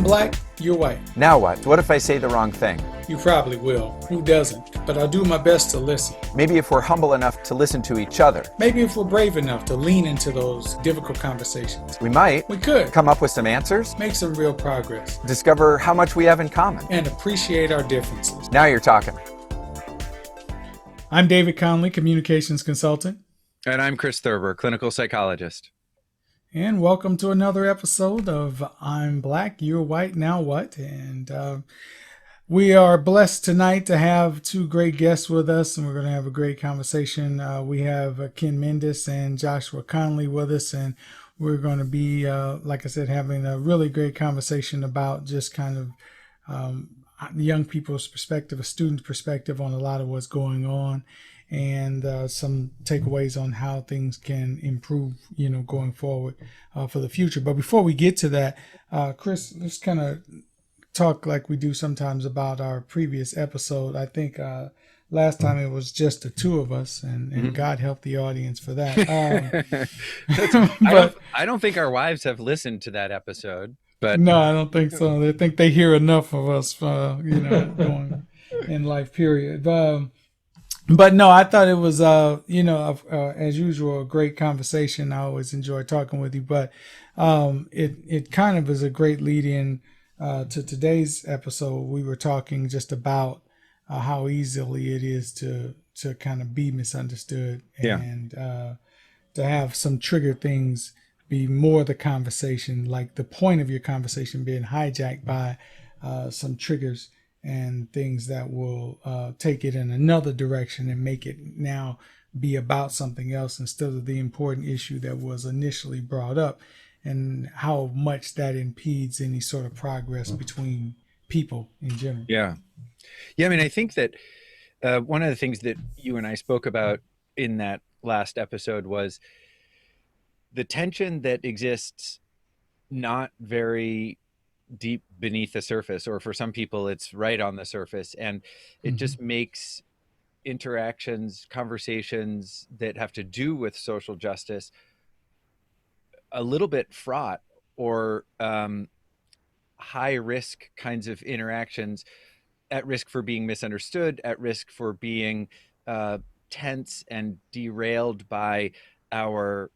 black, you're white. Now what? What if I say the wrong thing? You probably will. Who doesn't? But I'll do my best to listen. Maybe if we're humble enough to listen to each other. Maybe if we're brave enough to lean into those difficult conversations. We might. We could. Come up with some answers. Make some real progress. Discover how much we have in common. And appreciate our differences. Now you're talking. I'm David Conley, communications consultant. And I'm Chris Thurber, clinical psychologist. And welcome to another episode of I'm Black, You're White, Now What? And we are blessed tonight to have two great guests with us, and we're going to have a great conversation. We have Ken Mendes and Joshua Conley with us, and we're going to be, like I said, having a really great conversation about just kind of young people's perspective, a student's perspective on a lot of what's going on, and some takeaways on how things can improve, going forward for the future. But before we get to that, Chris, let's kind of talk like we do sometimes about our previous episode. I think last time it was just the two of us, and God help the audience for that. I don't think our wives have listened to that episode. But no, I don't think so. They think they hear enough of us, going in life, period. But no, I thought it was, as usual, a great conversation. I always enjoy talking with you, but it kind of is a great lead in to today's episode. We were talking just about how easily it is to kind of be misunderstood and to have some trigger things be more the conversation, like the point of your conversation being hijacked by some triggers and things that will take it in another direction and make it now be about something else instead of the important issue that was initially brought up, and how much that impedes any sort of progress between people in general. Yeah. I mean, I think that one of the things that you and I spoke about in that last episode was the tension that exists not very deep beneath the surface, or for some people it's right on the surface, and it just makes interactions, conversations that have to do with social justice a little bit fraught, or high risk kinds of interactions, at risk for being misunderstood, at risk for being tense and derailed by our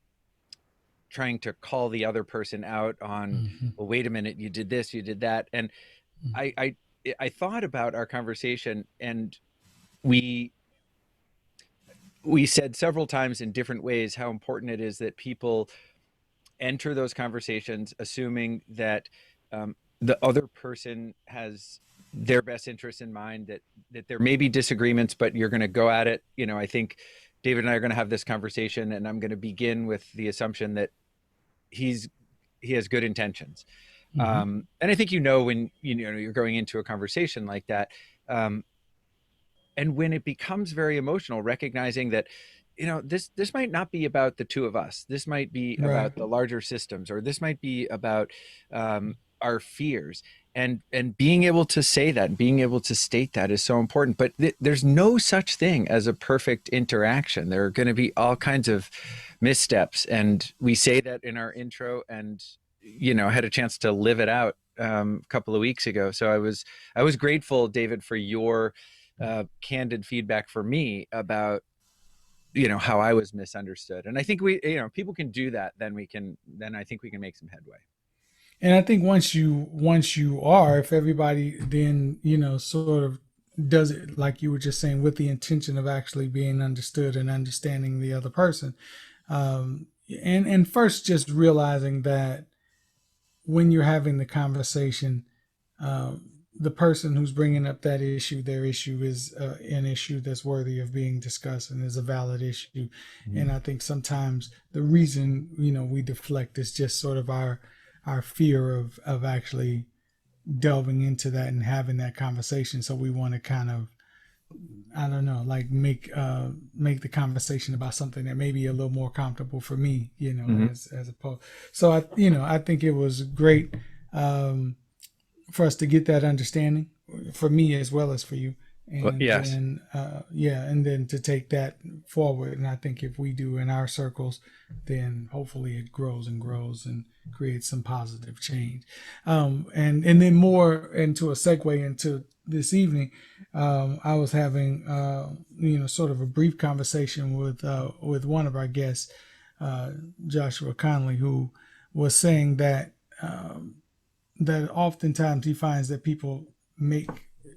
trying to call the other person out on, well, wait a minute, you did this, you did that. And I thought about our conversation, and we said several times in different ways how important it is that people enter those conversations assuming that the other person has their best interest in mind, that there may be disagreements, but you're going to go at it. I think David and I are going to have this conversation, and I'm going to begin with the assumption that he has good intentions. And I think, when you're going into a conversation like that, and when it becomes very emotional, recognizing that, this might not be about the two of us. This might be about the larger systems, or this might be about our fears. And being able to say that, and being able to state that is so important. But there's no such thing as a perfect interaction. There are going to be all kinds of missteps. And we say that in our intro, and, I had a chance to live it out a couple of weeks ago. So I was grateful, David, for your candid feedback for me about, how I was misunderstood. And I think people can do that, then I think we can make some headway. And I think once you are, if everybody then, sort of does it, like you were just saying, with the intention of actually being understood and understanding the other person. And first just realizing that when you're having the conversation, the person who's bringing up that issue, their issue is an issue that's worthy of being discussed and is a valid issue. And I think sometimes the reason, we deflect is just sort of our fear of actually delving into that and having that conversation. So we want to kind of, I don't know, like make the conversation about something that may be a little more comfortable for me, as opposed. So I think it was great for us to get that understanding, for me as well as for you, Well, and yes. then and then to take that forward. And I think if we do in our circles, then hopefully it grows and grows and creates some positive change. And then more into a segue into this evening, I was having sort of a brief conversation with one of our guests, Joshua Conley, who was saying that that oftentimes he finds that people make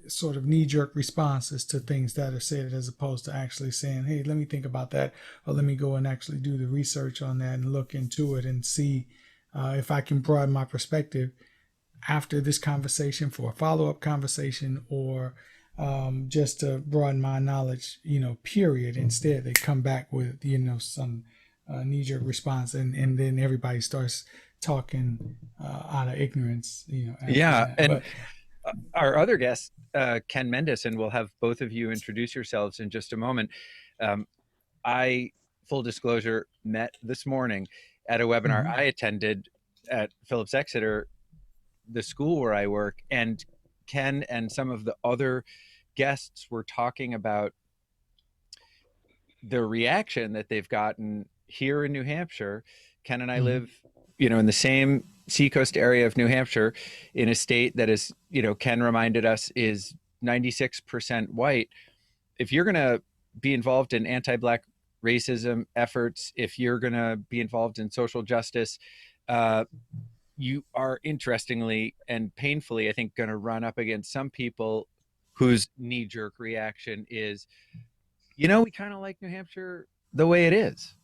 sort of knee-jerk responses to things that are said, as opposed to actually saying, hey, let me think about that, or let me go and actually do the research on that and look into it and see if I can broaden my perspective after this conversation for a follow-up conversation, or just to broaden my knowledge, period. Instead, they come back with, some knee-jerk response, and then everybody starts talking out of ignorance, after Yeah. that. And But our other guest, Ken Mendes, and we'll have both of you introduce yourselves in just a moment. I, full disclosure, met this morning at a webinar mhm, I attended at Phillips Exeter, the school where I work, and Ken and some of the other guests were talking about the reaction that they've gotten here in New Hampshire. Ken and I mhm, live, in the same seacoast area of New Hampshire, in a state that is, Ken reminded us, is 96% white. If you're going to be involved in anti-Black racism efforts, if you're going to be involved in social justice, you are, interestingly and painfully, I think, going to run up against some people whose knee-jerk reaction is, we kind of like New Hampshire the way it is.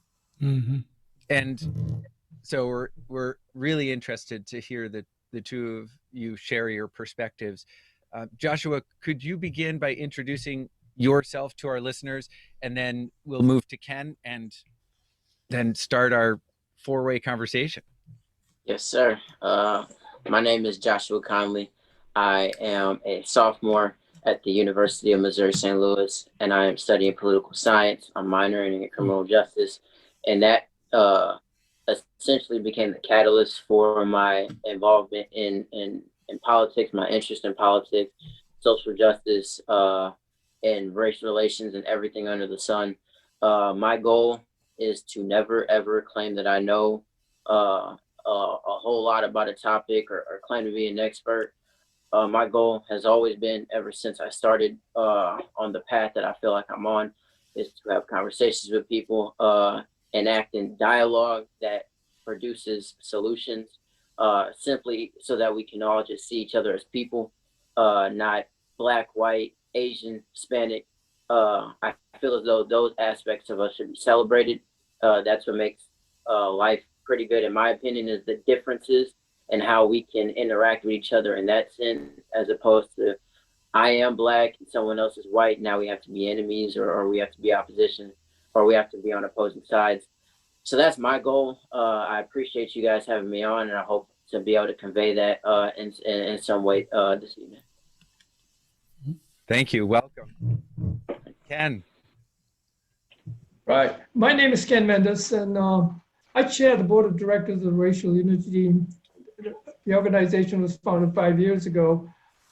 mhm. And so we're really interested to hear the two of you share your perspectives. Joshua, could you begin by introducing yourself to our listeners, and then we'll move to Ken and then start our four-way conversation. Yes, sir. My name is Joshua Conley. I am a sophomore at the University of Missouri St. Louis, and I am studying political science. I'm minoring in criminal justice, and that essentially became the catalyst for my involvement in politics, my interest in politics, social justice, and race relations, and everything under the sun. My goal is to never ever claim that I know a whole lot about a topic, or claim to be an expert. My goal has always been, ever since I started on the path that I feel like I'm on, is to have conversations with people and act in dialogue that produces solutions, simply so that we can all just see each other as people, not Black, white, Asian, Hispanic. I feel as though those aspects of us should be celebrated. That's what makes life pretty good, in my opinion, is the differences and how we can interact with each other in that sense, as opposed to I am Black and someone else is white. Now we have to be enemies, or we have to be opposition, or we have to be on opposing sides. So that's my goal. I appreciate you guys having me on, and I hope to be able to convey that in some way this evening. Thank you. Welcome. Ken. Right. My name is Ken Mendes, and I chair the board of directors of the Racial Unity Team. The organization was founded 5 years ago.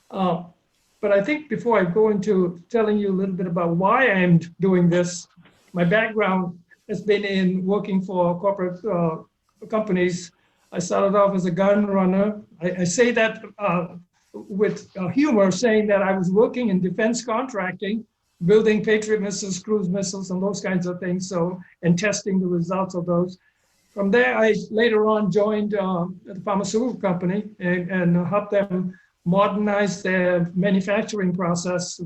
But I think before I go into telling you a little bit about why I'm doing this, my background has been in working for corporate companies. I started off as a gun runner. I say that with humor, saying that I was working in defense contracting, building Patriot missiles, cruise missiles, and those kinds of things, and testing the results of those. From there, I later on joined the pharmaceutical company and helped them modernize their manufacturing process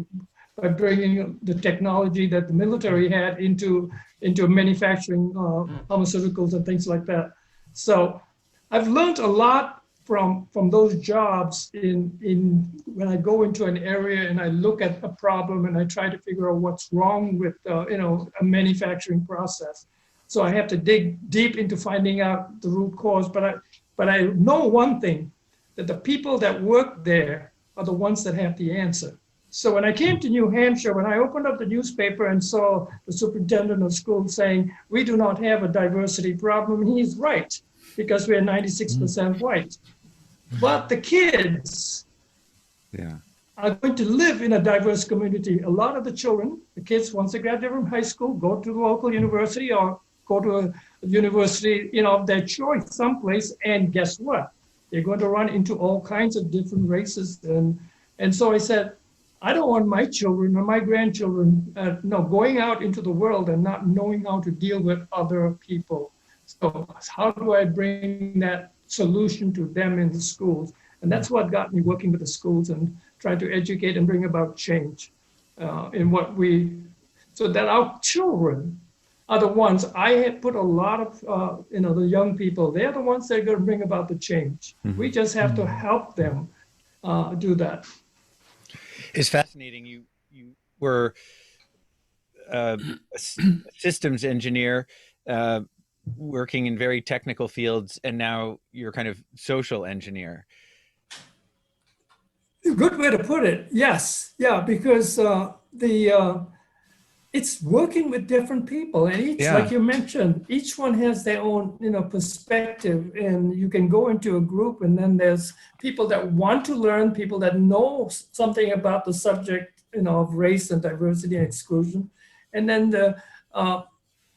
by bringing the technology that the military had into manufacturing pharmaceuticals and things like that. So I've learned a lot from those jobs in when I go into an area and I look at a problem and I try to figure out what's wrong with a manufacturing process. So I have to dig deep into finding out the root cause. But I know one thing, that the people that work there are the ones that have the answer. So when I came to New Hampshire, when I opened up the newspaper and saw the superintendent of schools saying, we do not have a diversity problem, he's right, because we're 96% white. But the kids are going to live in a diverse community. A lot of the children, the kids, once they graduate from high school, go to the local university or go to a university, of their choice someplace. And guess what? They're going to run into all kinds of different races. And so I said, I don't want my children or my grandchildren, going out into the world and not knowing how to deal with other people. So how do I bring that solution to them in the schools? And that's what got me working with the schools and trying to educate and bring about change in what so that our children are the ones. I had put a lot of, the young people, they're the ones that are going to bring about the change. We just have to help them do that. It's fascinating. You were a systems engineer working in very technical fields, and now you're kind of social engineer. Good way to put it. Yes, yeah, because it's working with different people, and each, Yeah. like you mentioned, each one has their own, perspective, and you can go into a group, and then there's people that want to learn, people that know something about the subject, of race and diversity and exclusion, and then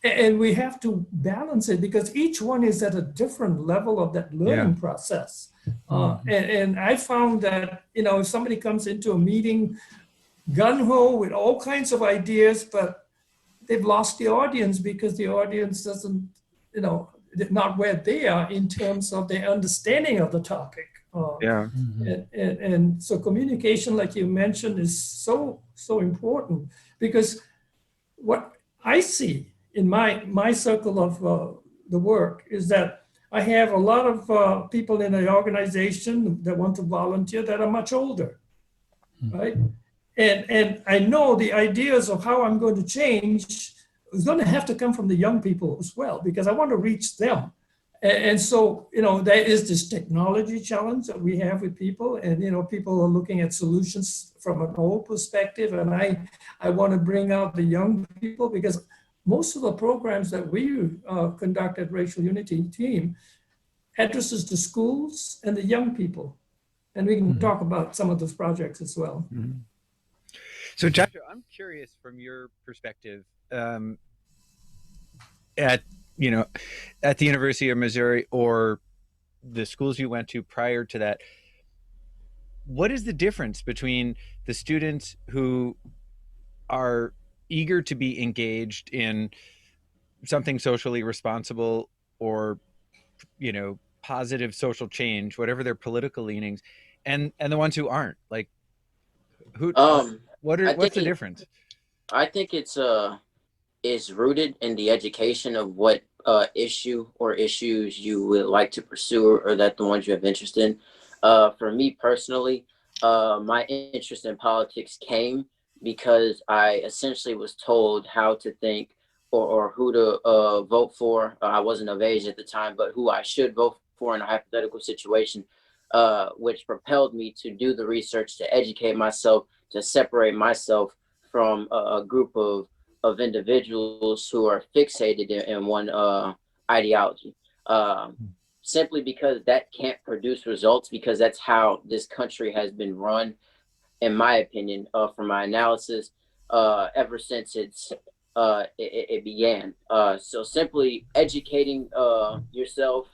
and we have to balance it because each one is at a different level of that learning process. And I found that, if somebody comes into a meeting gung-ho with all kinds of ideas, but they've lost the audience because the audience doesn't, not where they are in terms of their understanding of the topic. And so communication, like you mentioned, is so important because what I see in my circle of the work is that I have a lot of people in the organization that want to volunteer that are much older, right? And I know the ideas of how I'm going to change is going to have to come from the young people as well, because I want to reach them. And so, there is this technology challenge that we have with people, and, people are looking at solutions from an old perspective. And I want to bring out the young people because most of the programs that we conduct at Racial Unity Team addresses the schools and the young people. And we can talk about some of those projects as well. So Joshua, I'm curious from your perspective, at the University of Missouri or the schools you went to prior to that, what is the difference between the students who are eager to be engaged in something socially responsible or, positive social change, whatever their political leanings, and the ones who aren't? Like, what's the difference? I think it's rooted in the education of what issue or issues you would like to pursue, or that the ones you have interest in. For me personally, my interest in politics came because I essentially was told how to think or who to vote for. I wasn't of age at the time, but who I should vote for in a hypothetical situation, which propelled me to do the research, to educate myself, to separate myself from a group of individuals who are fixated in one ideology, simply because that can't produce results, because that's how this country has been run, in my opinion, from my analysis, ever since it began. So simply educating yourself,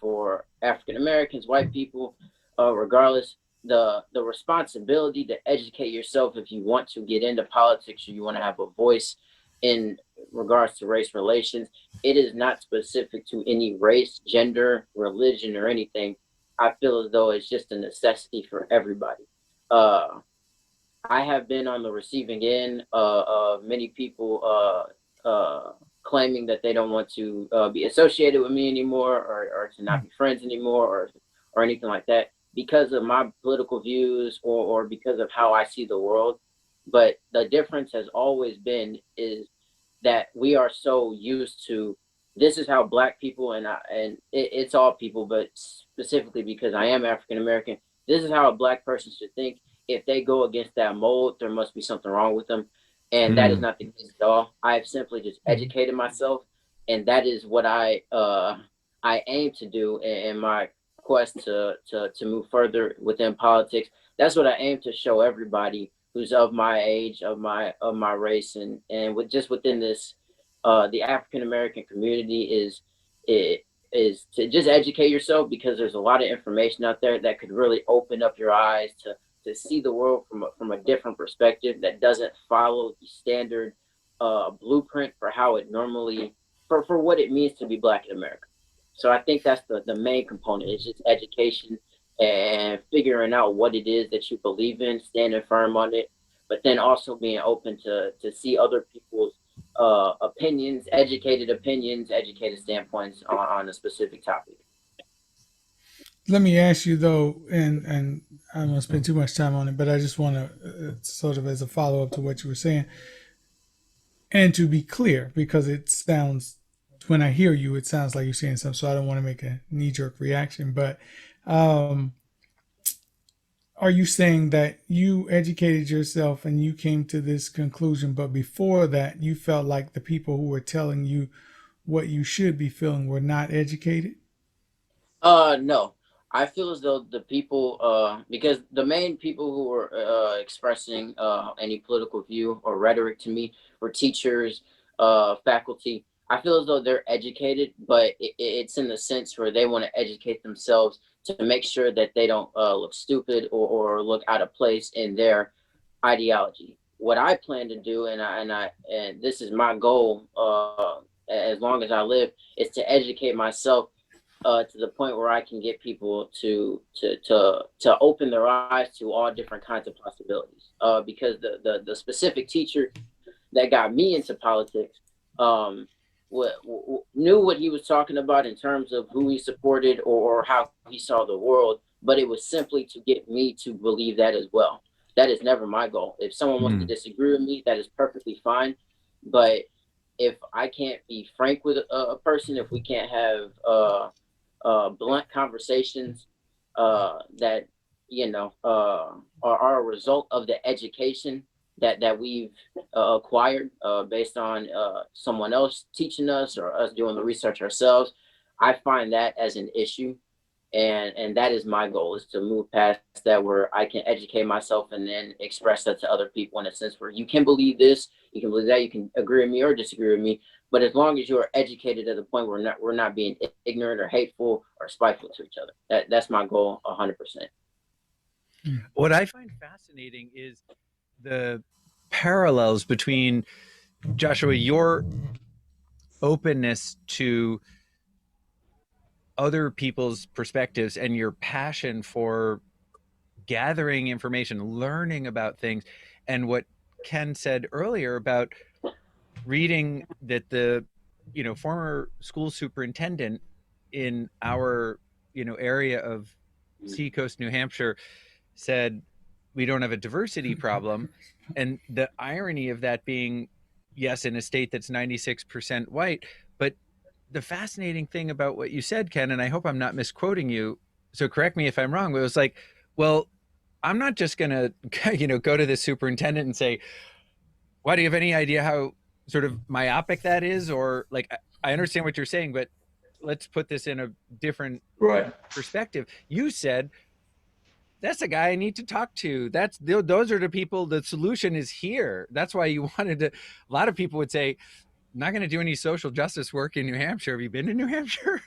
for African Americans, white people, regardless, the responsibility to educate yourself if you want to get into politics or you want to have a voice in regards to race relations. It is not specific to any race, gender, religion, or anything. I feel as though it's just a necessity for everybody. I have been on the receiving end of many people claiming that they don't want to be associated with me anymore, or to not be friends anymore, or anything like that, because of my political views, or because of how I see the world. But the difference has always been is that we are so used to, this is how Black people, it's all people, but specifically because I am African American, this is how a Black person should think. If they go against that mold, there must be something wrong with them. And that is not the case at all. I've simply just educated myself, and that is what I aim to do in my quest to move further within politics. That's what I aim to show everybody who's of my age, of my race, and with just within this, the African American community is to just educate yourself, because there's a lot of information out there that could really open up your eyes to see the world from a different perspective that doesn't follow the standard blueprint for how it normally for what it means to be Black in America. So I think that's the main component. It's just education and figuring out what it is that you believe in, standing firm on it, but then also being open to see other people's opinions, educated standpoints on a specific topic. Let me ask you though, and I don't want to spend too much time on it, but I just want to sort of as a follow up to what you were saying, and to be clear, because it sounds, when I hear you, it sounds like you're saying something, so I don't want to make a knee jerk reaction, but are you saying that you educated yourself and you came to this conclusion, but before that, you felt like the people who were telling you what you should be feeling were not educated? No. I feel as though the people, because the main people who were expressing any political view or rhetoric to me were teachers, faculty. I feel as though they're educated, but it's in the sense where they want to educate themselves to make sure that they don't look stupid or look out of place in their ideology. What I plan to do, and this is my goal, as long as I live, is to educate myself to the point where I can get people to open their eyes to all different kinds of possibilities. Because the specific teacher that got me into politics knew what he was talking about in terms of who he supported or how he saw the world, but it was simply to get me to believe that as well. That is never my goal. If someone wants to disagree with me, that is perfectly fine. But if I can't be frank with a person, if we can't have blunt conversations that are a result of the education that we've acquired based on someone else teaching us or us doing the research ourselves, I find that as an issue. And that is my goal, is to move past that, where I can educate myself and then express that to other people in a sense where you can believe this, you can believe that, you can agree with me or disagree with me. But as long as you are educated to the point where we're not being ignorant or hateful or spiteful to each other, that's my goal 100%. What I find fascinating is the parallels between, Joshua, your openness to other people's perspectives and your passion for gathering information, learning about things, and what Ken said earlier about reading that the former school superintendent in our area of Seacoast, New Hampshire, said we don't have a diversity problem, and the irony of that being, yes, in a state that's 96% white. But the fascinating thing about what you said, Ken, and I hope I'm not misquoting you, so correct me if I'm wrong, but it was like, well, I'm not just gonna go to the superintendent and say, why, do you have any idea how sort of myopic that is? Or like, I understand what you're saying, but let's put this in a different perspective. You said, that's a guy I need to talk to. Those are the people. The solution is here. That's why you wanted to. A lot of people would say, I'm not going to do any social justice work in New Hampshire. Have you been to New Hampshire?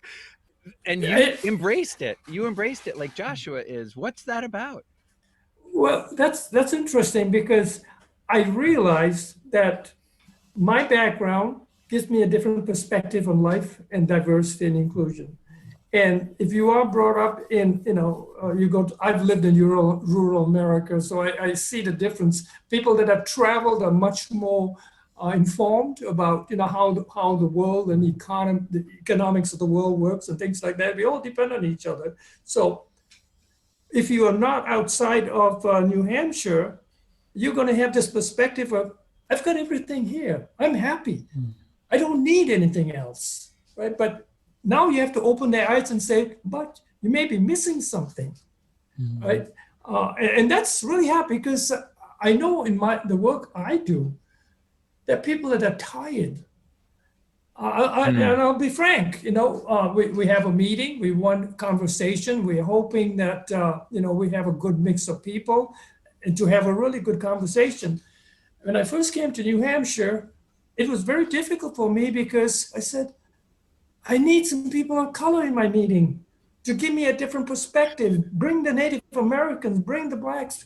And you embraced it. You embraced it like Joshua is. What's that about? Well, that's interesting, because I realized that my background gives me a different perspective on life and diversity and inclusion. And if you are brought up in, I've lived in rural America, so I see the difference. People that have traveled are much more informed about, how the world and the economics of the world works and things like that. We all depend on each other. So if you are not outside of New Hampshire, you're going to have this perspective of, I've got everything here. I'm happy. I don't need anything else, right? But now you have to open their eyes and say, but you may be missing something, right? And that's really hard, because I know in the work I do, there are people that are tired. And I'll be frank, we have a meeting, we want conversation, we're hoping that, we have a good mix of people and to have a really good conversation. When I first came to New Hampshire, it was very difficult for me because I said, I need some people of color in my meeting to give me a different perspective, bring the Native Americans, bring the Blacks.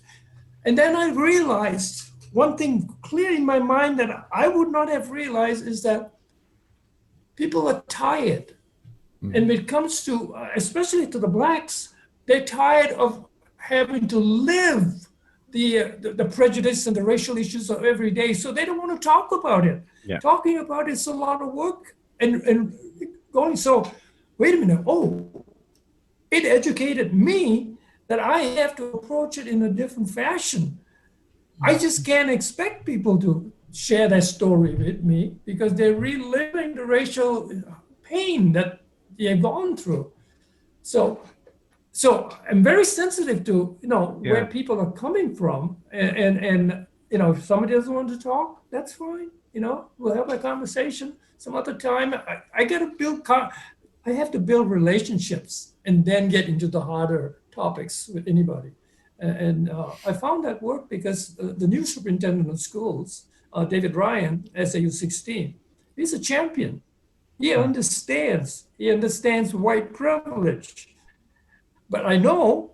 And then I realized one thing clear in my mind that I would not have realized is that people are tired. And when it comes to, especially to the Blacks, they're tired of having to live the prejudice and the racial issues of every day. So they don't want to talk about it. Yeah. Talking about it's a lot of work and going, so wait a minute, it educated me that I have to approach it in a different fashion. I just can't expect people to share their story with me because they're reliving the racial pain that they've gone through. So I'm very sensitive to, where people are coming from. And if somebody doesn't want to talk, that's fine. We'll have a conversation some other time. I have to build relationships and then get into the harder topics with anybody. And I found that work because the new superintendent of schools, David Ryan, SAU 16, he's a champion. He understands white privilege. But I know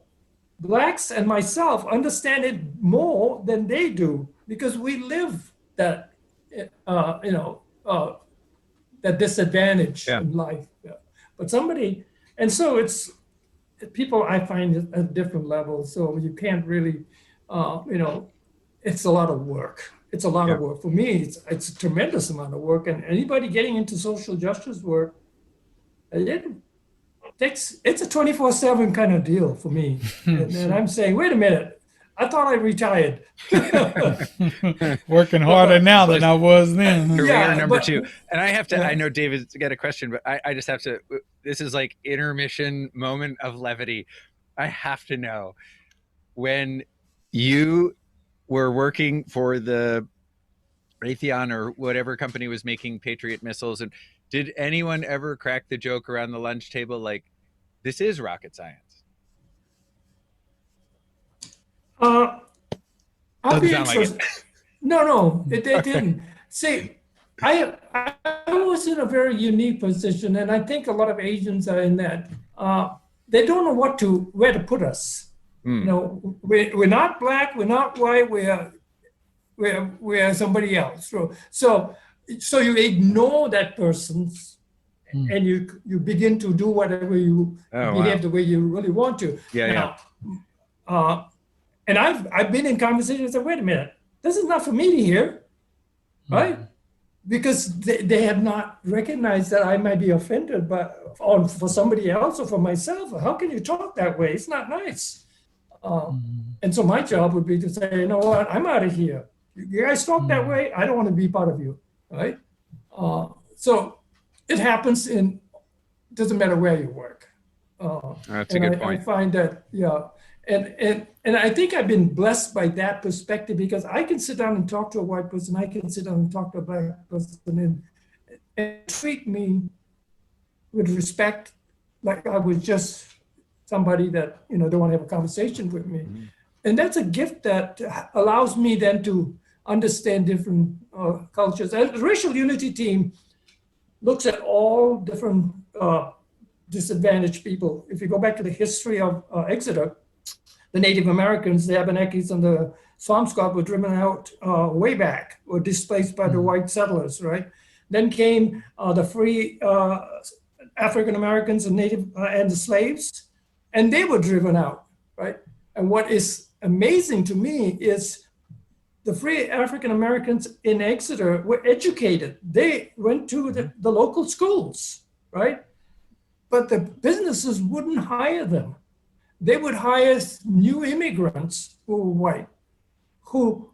Blacks and myself understand it more than they do because we live that, that disadvantage in life. But so it's people I find at different levels. So you can't really, it's a lot of work. It's a lot of work. For me, it's a tremendous amount of work. And anybody getting into social justice work, it's a 24/7 kind of deal for me. And I'm saying, wait a minute, I thought I retired. Working harder now than I was then. Career number 2. And I have to, I know David's got a question, but I just have to, this is like intermission moment of levity. I have to know, when you were working for the Raytheon or whatever company was making Patriot missiles, and did anyone ever crack the joke around the lunch table like, this is rocket science? I'll be Doesn't sound like interested. No, they didn't. See, I was in a very unique position, and I think a lot of Asians are in that. They don't know where to put us. We're not Black, we're not white, we're somebody else. So you ignore that person's, and you begin to do whatever you behave the way you really want to. And I've been in conversations that, wait a minute, this is not for me to hear, right? Because they have not recognized that I might be offended for somebody else or for myself. How can you talk that way? It's not nice. And so my job would be to say, you know what, I'm out of here. You guys talk that way, I don't want to be part of you, right? So it happens doesn't matter where you work. That's a good point. I find that, and I think I've been blessed by that perspective because I can sit down and talk to a white person, I can sit down and talk to a Black person and treat me with respect like I was just somebody that, don't want to have a conversation with me. And that's a gift that allows me then to understand different cultures. And the Racial Unity Team looks at all different disadvantaged people. If you go back to the history of Exeter, the Native Americans, the Abenakis and the Swampscott were driven out way back, were displaced by the white settlers, right? Then came the free African Americans and Native and the slaves, and they were driven out, right? And what is amazing to me is the free African Americans in Exeter were educated. They went to the local schools, right? But the businesses wouldn't hire them. They would hire new immigrants who were white, who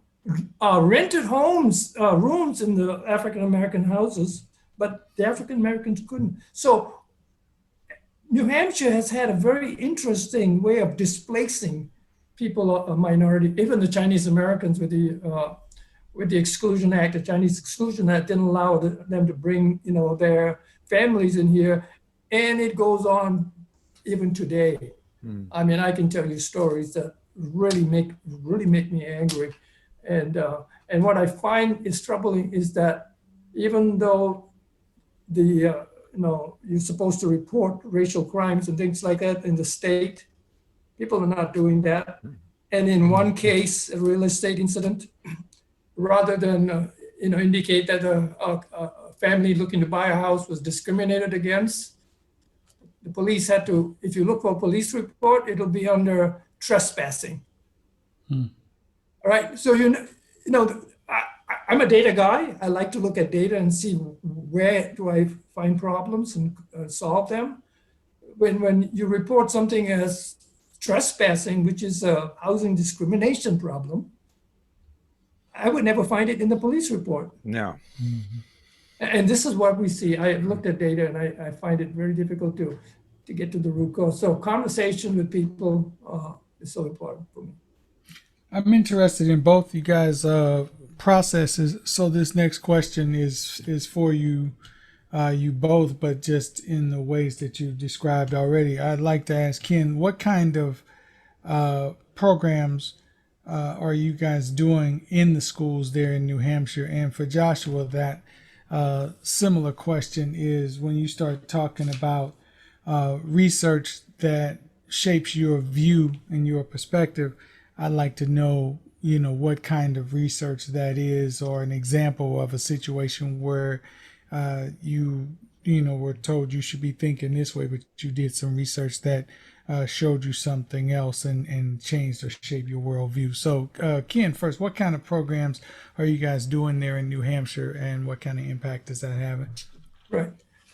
rented rooms in the African American houses, but the African Americans couldn't. So New Hampshire has had a very interesting way of displacing people of minority, even the Chinese Americans with with the Exclusion Act, the Chinese Exclusion Act didn't allow them to bring, their families in here. And it goes on even today. I mean, I can tell you stories that really make me angry. And what I find is troubling is that even though you're supposed to report racial crimes and things like that in the state, people are not doing that. And in one case, a real estate incident, rather than indicate that a family looking to buy a house was discriminated against, the police had to, if you look for a police report, it'll be under trespassing. All right. So, I'm a data guy. I like to look at data and see where do I find problems and solve them. When you report something as trespassing, which is a housing discrimination problem, I would never find it in the police report. No. And this is what we see. I looked at data and I find it very difficult to get to the root cause. So conversation with people is so important for me. I'm interested in both you guys' processes. So this next question is for you, you both, but just in the ways that you described already. I'd like to ask Ken, what kind of programs are you guys doing in the schools there in New Hampshire? And for Joshua, that similar question is, when you start talking about research that shapes your view and your perspective, I'd like to know, what kind of research that is, or an example of a situation where you were told you should be thinking this way, but you did some research that showed you something else and changed or shaped your worldview. So Ken, first, what kind of programs are you guys doing there in New Hampshire, and what kind of impact is that having? Right.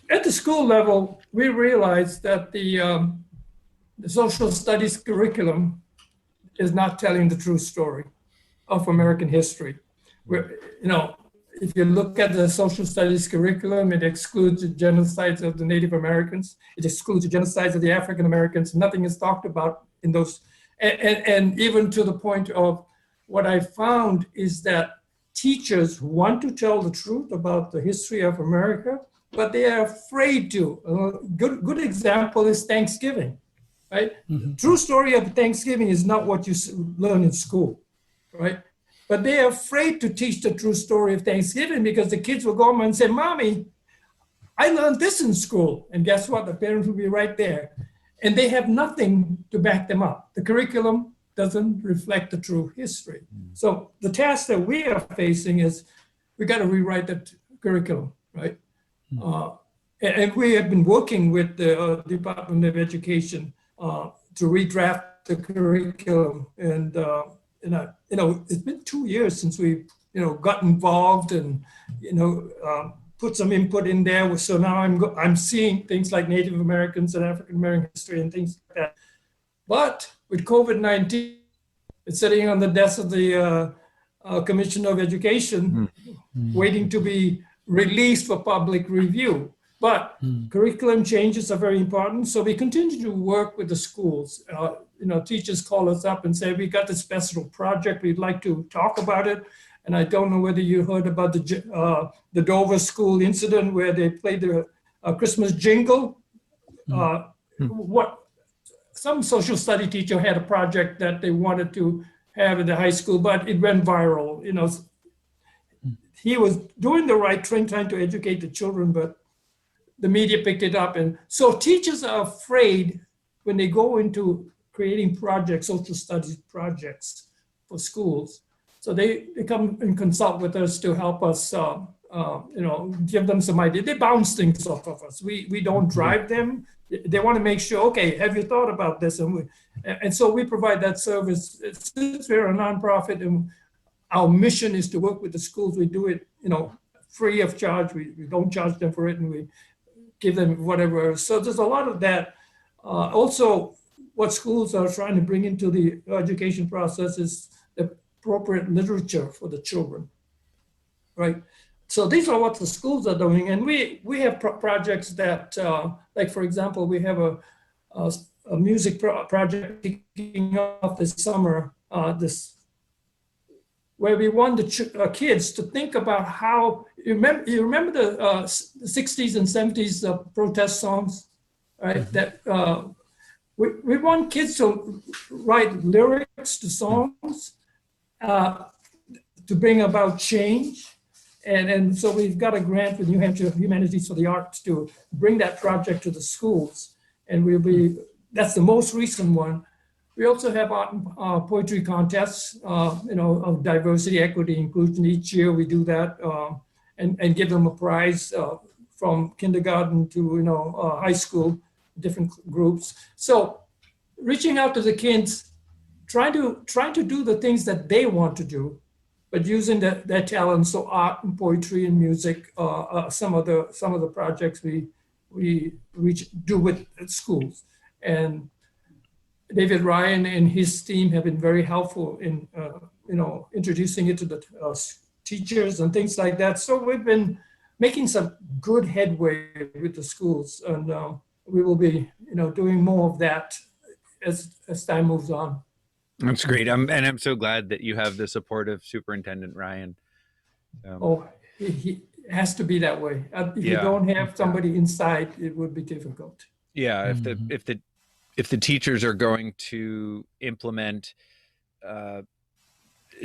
At the school level, we realized that the social studies curriculum is not telling the true story of American history. If you look at the social studies curriculum, it excludes the genocides of the Native Americans. It excludes the genocides of the African Americans. Nothing is talked about in those. And even to the point of, what I found is that teachers want to tell the truth about the history of America, but they are afraid to. A good example is Thanksgiving, right? Mm-hmm. The true story of Thanksgiving is not what you learn in school, right? But they are afraid to teach the true story of Thanksgiving because the kids will go home and say, Mommy, I learned this in school. And guess what? The parents will be right there. And they have nothing to back them up. The curriculum doesn't reflect the true history. So the task that we are facing is, we got to rewrite the curriculum, right? And we have been working with the Department of Education to redraft the curriculum. And it's been 2 years since we, got involved and, put some input in there. So now I'm seeing things like Native Americans and African American history and things like that. But with COVID-19, it's sitting on the desk of the Commission of Education, waiting to be released for public review. But curriculum changes are very important. So we continue to work with the schools. Teachers call us up and say, we got this special project, we'd like to talk about it. And I don't know whether you heard about the Dover school incident where they played the Christmas jingle. Some social study teacher had a project that they wanted to have in the high school, but it went viral. He was doing the right thing, trying to educate the children, but the media picked it up. And so teachers are afraid when they go into creating projects, social studies projects for schools. So they come and consult with us to help us, give them some idea. They bounce things off of us. We don't drive them. They want to make sure, okay, have you thought about this? And so we provide that service. Since we're a nonprofit and our mission is to work with the schools, we do it, free of charge. We don't charge them for it, and we give them whatever. So there's a lot of that. Also, what schools are trying to bring into the education process is the appropriate literature for the children, right? So these are what the schools are doing. And we have projects that, like, for example, we have a music project kicking off this summer, this where we want the kids to think about how, you remember the 60s and 70s protest songs, right? That we want kids to write lyrics to songs uh, to bring about change. And so we've got a grant with New Hampshire Humanities for the Arts to bring that project to the schools. And that's the most recent one. We also have art and poetry contests, of diversity, equity, inclusion. Each year we do that and give them a prize from kindergarten to, high school, different groups. So reaching out to the kids, trying to do the things that they want to do, but using their talents. So art and poetry and music, some of the projects we do with schools. And David Ryan and his team have been very helpful in introducing it to the teachers and things like that. So we've been making some good headway with the schools, and we will be doing more of that as time moves on. That's great. I'm so glad that you have the support of Superintendent Ryan. He has to be that way. If you Yeah. don't have somebody inside, it would be difficult. Yeah, if the teachers are going to implement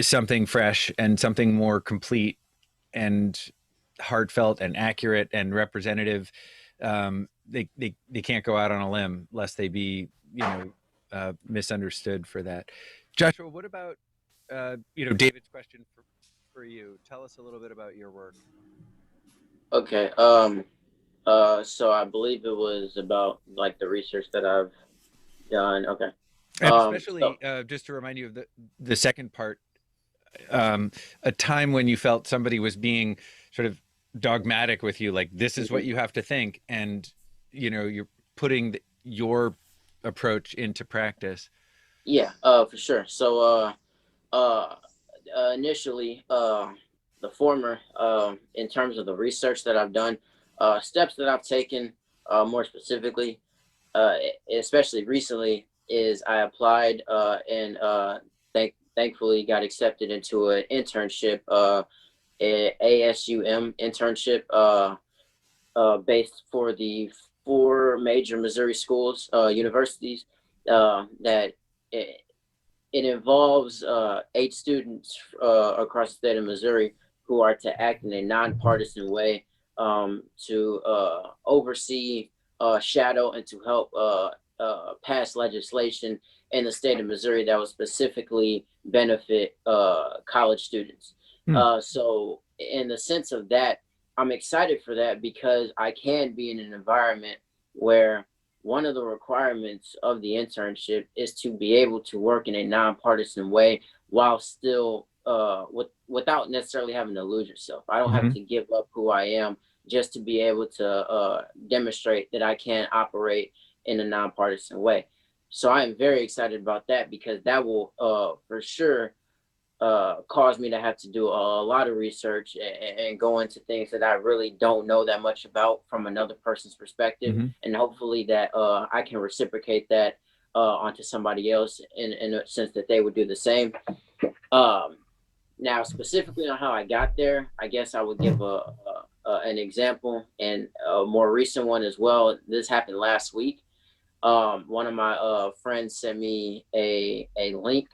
something fresh and something more complete and heartfelt and accurate and representative, they can't go out on a limb lest they be misunderstood for that. Joshua, what about David's question for you? Tell us a little bit about your work. Okay. So I believe it was about like the research that I've done. Okay. And especially, just to remind you of the second part, a time when you felt somebody was being sort of dogmatic with you, like this is what you have to think, and you're putting your approach into practice. Yeah, for sure. So initially, the former, in terms of the research that I've done, steps that I've taken, more specifically, especially recently, is I applied and thankfully got accepted into an internship, ASUM internship, based for the 4 major Missouri schools, universities, that it involves 8 students across the state of Missouri who are to act in a nonpartisan way to oversee, shadow, and to help pass legislation in the state of Missouri that will specifically benefit college students. So in the sense of that, I'm excited for that because I can be in an environment where one of the requirements of the internship is to be able to work in a nonpartisan way while still without necessarily having to lose yourself. I don't have to give up who I am just to be able to demonstrate that I can operate in a nonpartisan way. So I am very excited about that because that will for sure cause me to have to do a lot of research and go into things that I really don't know that much about from another person's perspective. And hopefully that I can reciprocate that onto somebody else in a sense that they would do the same. Now, specifically on how I got there, I guess I would give an example and a more recent one as well. This happened last week. One of my friends sent me a link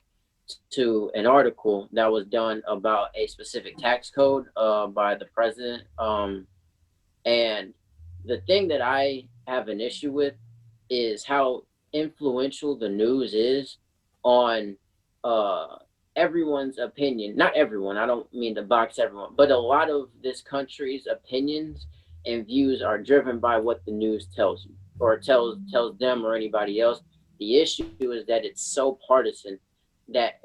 to an article that was done about a specific tax code by the president. And the thing that I have an issue with is how influential the news is on everyone's opinion. Not everyone, I don't mean to box everyone, but a lot of this country's opinions and views are driven by what the news tells you or tells them or anybody else. The issue is that it's so partisan that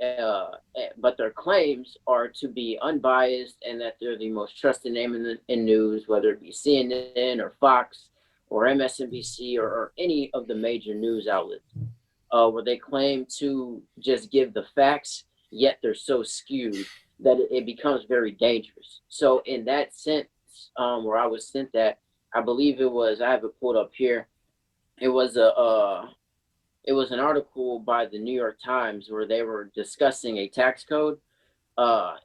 but their claims are to be unbiased and that they're the most trusted name in news, whether it be CNN or Fox or MSNBC or any of the major news outlets, where they claim to just give the facts, yet they're so skewed that it becomes very dangerous. So in that sense, where I was sent that, I believe it was, I have it pulled up here, it was an article by the New York Times where they were discussing a tax code uh,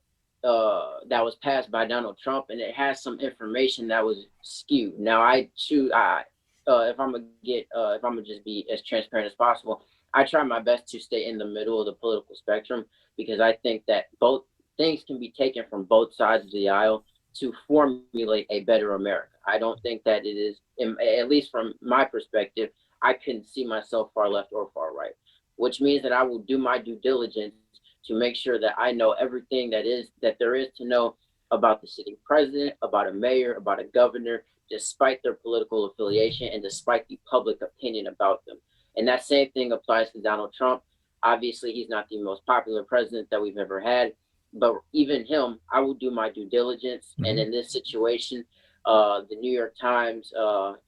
that was passed by Donald Trump, and it has some information that was skewed. Now, if I'm gonna just be as transparent as possible, I try my best to stay in the middle of the political spectrum because I think that both things can be taken from both sides of the aisle to formulate a better America. I don't think that it is, at least from my perspective, I couldn't see myself far left or far right, which means that I will do my due diligence to make sure that I know everything that there is to know about the sitting president, about a mayor, about a governor, despite their political affiliation and despite the public opinion about them. And that same thing applies to Donald Trump. Obviously, he's not the most popular president that we've ever had, but even him, I will do my due diligence. Mm-hmm. And in this situation, the New York Times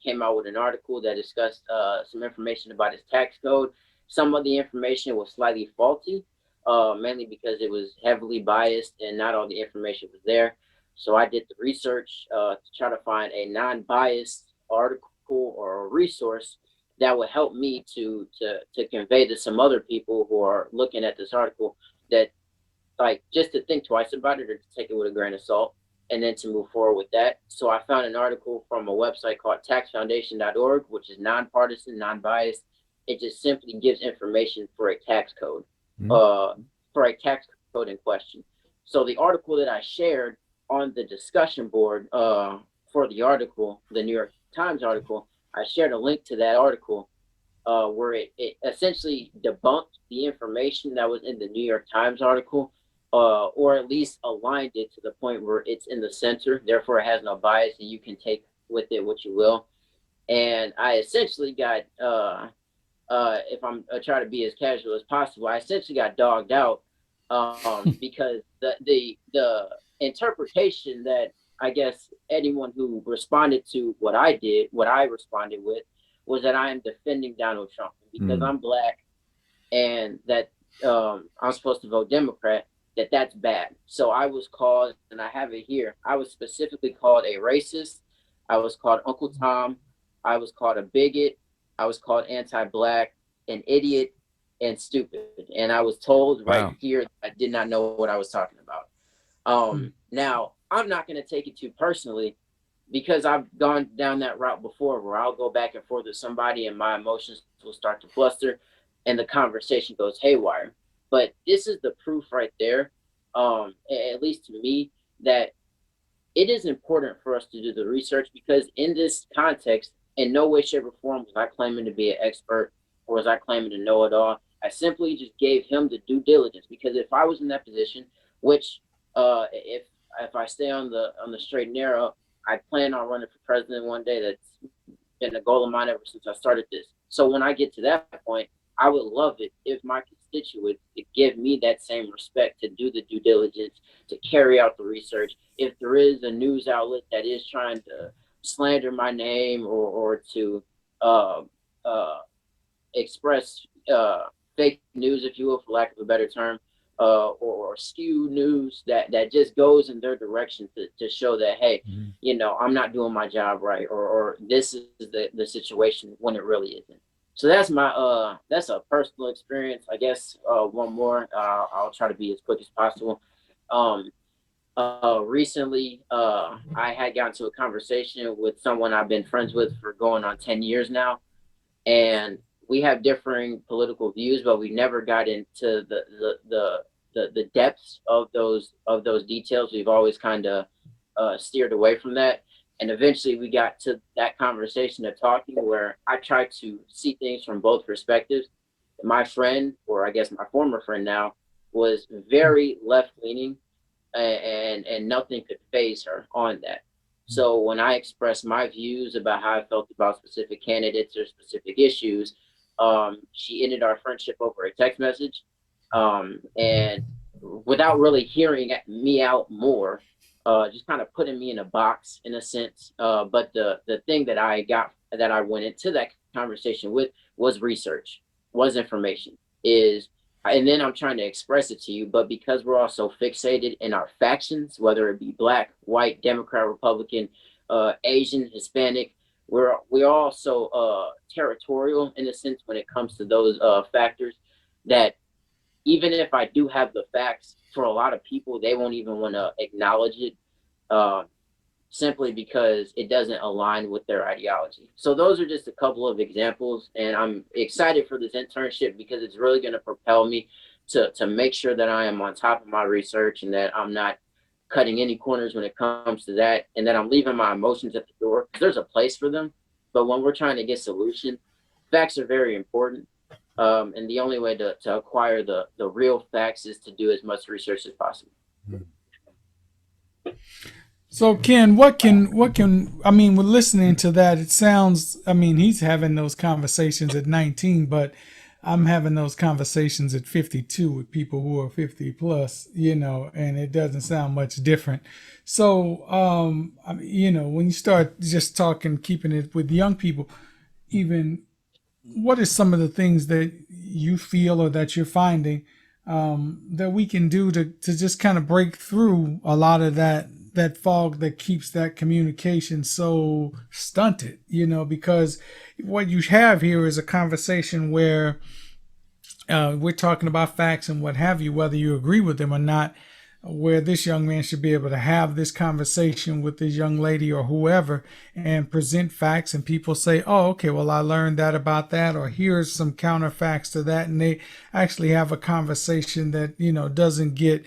came out with an article that discussed some information about his tax code. Some of the information was slightly faulty, mainly because it was heavily biased and not all the information was there. So I did the research to try to find a non-biased article or a resource that would help me to convey to some other people who are looking at this article that, like, just to think twice about it or to take it with a grain of salt and then to move forward with that. So I found an article from a website called taxfoundation.org, which is nonpartisan, non-biased. It just simply gives information for a tax code, for a tax code in question. So the article that I shared on the discussion board for the article, the New York Times article, I shared a link to that article where it essentially debunked the information that was in the New York Times article, or at least aligned it to the point where it's in the center. Therefore, it has no bias, and you can take with it what you will. And I essentially got, if I'm trying to be as casual as possible, I essentially got dogged out because the interpretation that I guess anyone who responded to what I did, what I responded with, was that I am defending Donald Trump because I'm black and that I'm supposed to vote Democrat. That's bad. So I was called, and I have it here. I was specifically called a racist. I was called Uncle Tom. I was called a bigot. I was called anti-black, an idiot, and stupid. And I was told right here that I did not know what I was talking about. Now, I'm not going to take it too personally because I've gone down that route before where I'll go back and forth with somebody and my emotions will start to fluster and the conversation goes haywire. But this is the proof right there, at least to me, that it is important for us to do the research because in this context, in no way, shape, or form was I claiming to be an expert or was I claiming to know it all. I simply just gave him the due diligence because if I was in that position, which if I stay on the straight and narrow, I plan on running for president one day. That's been a goal of mine ever since I started this. So when I get to that point, I would love it if my constituents could give me that same respect to do the due diligence, to carry out the research. If there is a news outlet that is trying to slander my name or to express fake news, if you will, for lack of a better term, or skew news that just goes in their direction to show that, hey, you know, I'm not doing my job right, or this is the situation when it really isn't. So that's my that's a personal experience. I guess one more. I'll try to be as quick as possible. Recently, I had gotten to a conversation with someone I've been friends with for going on 10 years now, and we have differing political views, but we never got into the depths of those details. We've always kind of steered away from that. And eventually we got to that conversation of talking where I tried to see things from both perspectives. My friend, or I guess my former friend now, was very left-leaning and nothing could faze her on that. So when I expressed my views about how I felt about specific candidates or specific issues, she ended our friendship over a text message. And without really hearing me out more, just kind of putting me in a box in a sense. But the thing that I went into that conversation with was research, was information, and then I'm trying to express it to you, but because we're all so fixated in our factions, whether it be black, white, Democrat, Republican, Asian, Hispanic, we're all so territorial in a sense when it comes to those factors that even if I do have the facts, for a lot of people, they won't even want to acknowledge it, uh, simply because it doesn't align with their ideology. So those are just a couple of examples, and I'm excited for this internship because it's really going to propel me to make sure that I am on top of my research and that I'm not cutting any corners when it comes to that, and that I'm leaving my emotions at the door, because there's a place for them. But when we're trying to get solution, facts are very important. And the only way to acquire the real facts is to do as much research as possible. So Ken, what can I mean, we're listening to that, it sounds, I mean, he's having those conversations at 19, but I'm having those conversations at 52 with people who are 50 plus, and it doesn't sound much different. So, I mean, when you start just talking, keeping it with young people, even what are some of the things that you feel or that you're finding that we can do to just kind of break through a lot of that fog that keeps that communication so stunted, because what you have here is a conversation where we're talking about facts and what have you, whether you agree with them or not, where this young man should be able to have this conversation with this young lady or whoever and present facts, and people say, oh, okay, well, I learned that about that, or here's some counterfacts to that, and they actually have a conversation that doesn't get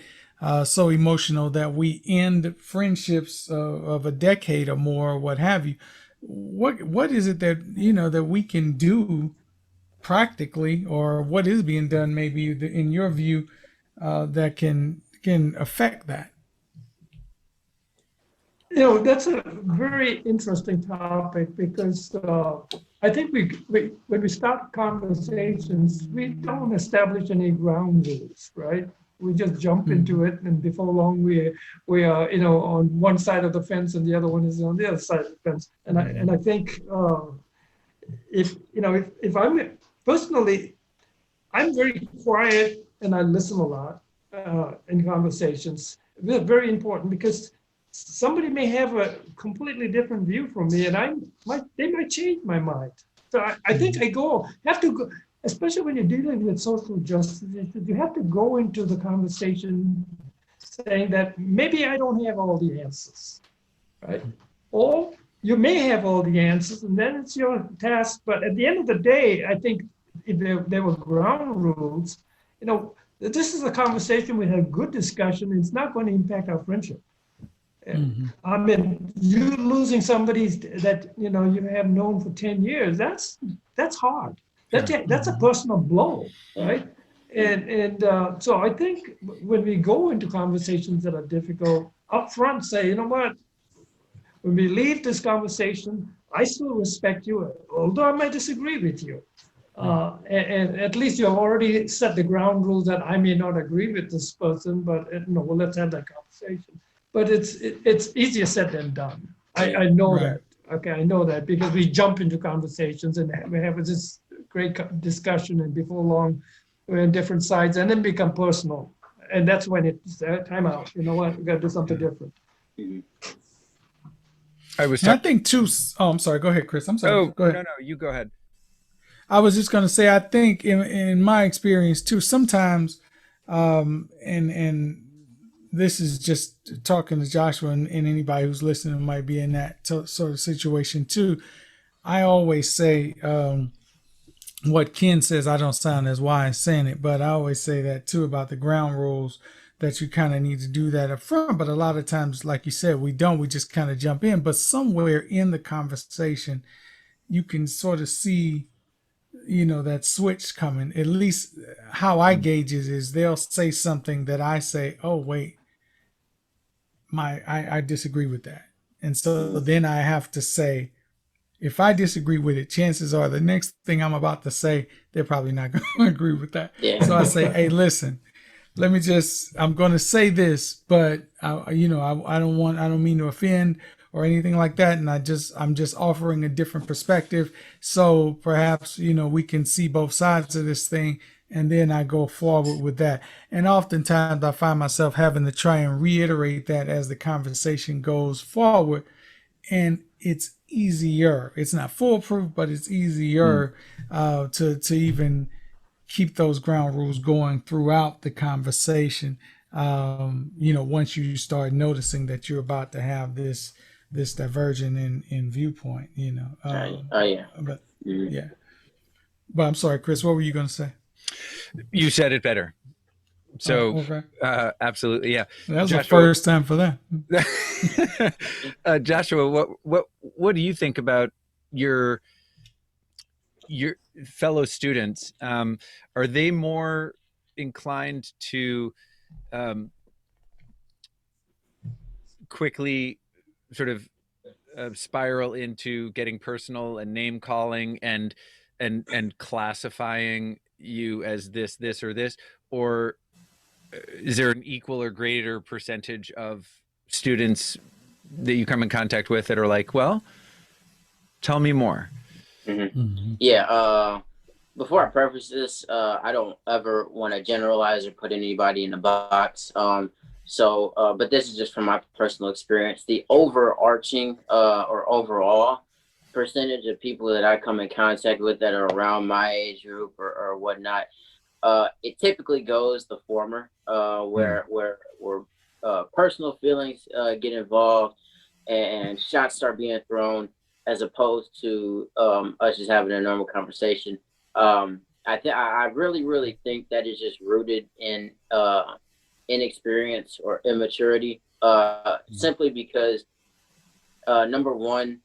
so emotional that we end friendships of a decade or more or what have you. What is it that that we can do practically, or what is being done maybe in your view, that can affect that? That's a very interesting topic because I think we when we start conversations, we don't establish any ground rules, right? We just jump into it, and before long, we are on one side of the fence, and the other one is on the other side of the fence. And I think if I'm personally, I'm very quiet and I listen a lot in conversations. It's very important because somebody may have a completely different view from me, and they might change my mind. So I think have to go, especially when you're dealing with social justice issues, you have to go into the conversation saying that maybe I don't have all the answers, right? Or you may have all the answers, and then it's your task. But at the end of the day, I think if there were ground rules, this is a conversation, we had good discussion, and it's not going to impact our friendship. I mean, you losing somebody that you have known for 10 years, that's hard. That's a personal blow, right? And so I think when we go into conversations that are difficult, up front say, you know what, when we leave this conversation, I still respect you, although I might disagree with you. And at least you have already set the ground rules that I may not agree with this person, but well, let's have that conversation. But it's easier said than done. I know Right. that. Okay, I know that because we jump into conversations and we have this great discussion, and before long, we're on different sides, and then become personal. And that's when it's time out. You know what? We got to do something different. I was And I talking. think too. Oh, I'm sorry. Go ahead, Chris. I'm sorry. Oh, Go ahead. no, you go ahead. I was just going to say, I think in my experience too, sometimes, and this is just talking to Joshua and anybody who's listening might be in that sort of situation too. I always say, what Ken says, I don't sound as wise saying it, but I always say that too about the ground rules, that you kind of need to do that up front. But a lot of times, like you said, we don't, we just kind of jump in. But somewhere in the conversation, you can sort of see that switch coming. At least how I gauge it is they'll say something that I say, oh wait, I disagree with that. And so then I have to say, if I disagree with it, chances are the next thing I'm about to say, they're probably not going to agree with that. Yeah. So I say, hey, listen, I'm going to say this, but I don't mean to offend or anything like that. And I'm just offering a different perspective. So perhaps, we can see both sides of this thing. And then I go forward with that. And oftentimes I find myself having to try and reiterate that as the conversation goes forward. And it's easier. It's not foolproof, but it's easier to even keep those ground rules going throughout the conversation. Once you start noticing that you're about to have this diversion in viewpoint, Oh yeah. but Mhm. yeah. But I'm sorry, Chris, what were you going to say? You said it better. Oh, So okay. absolutely, yeah. That was the Joshua, first time for that. Joshua, what do you think about your fellow students? Are they more inclined to um, quickly sort of spiral into getting personal and name calling and classifying you as this or this, or is there an equal or greater percentage of students that you come in contact with that are like, well, tell me more? Mhm. Mm-hmm. Yeah. Before I preface this, I don't ever want to generalize or put anybody in a box. But this is just from my personal experience. The overarching or overall percentage of people that I come in contact with that are around my age group or whatnot, it typically goes the former, Mm. where personal feelings get involved and shots start being thrown as opposed to us just having a normal conversation. I really think that is just rooted in inexperience or immaturity. Simply because number one,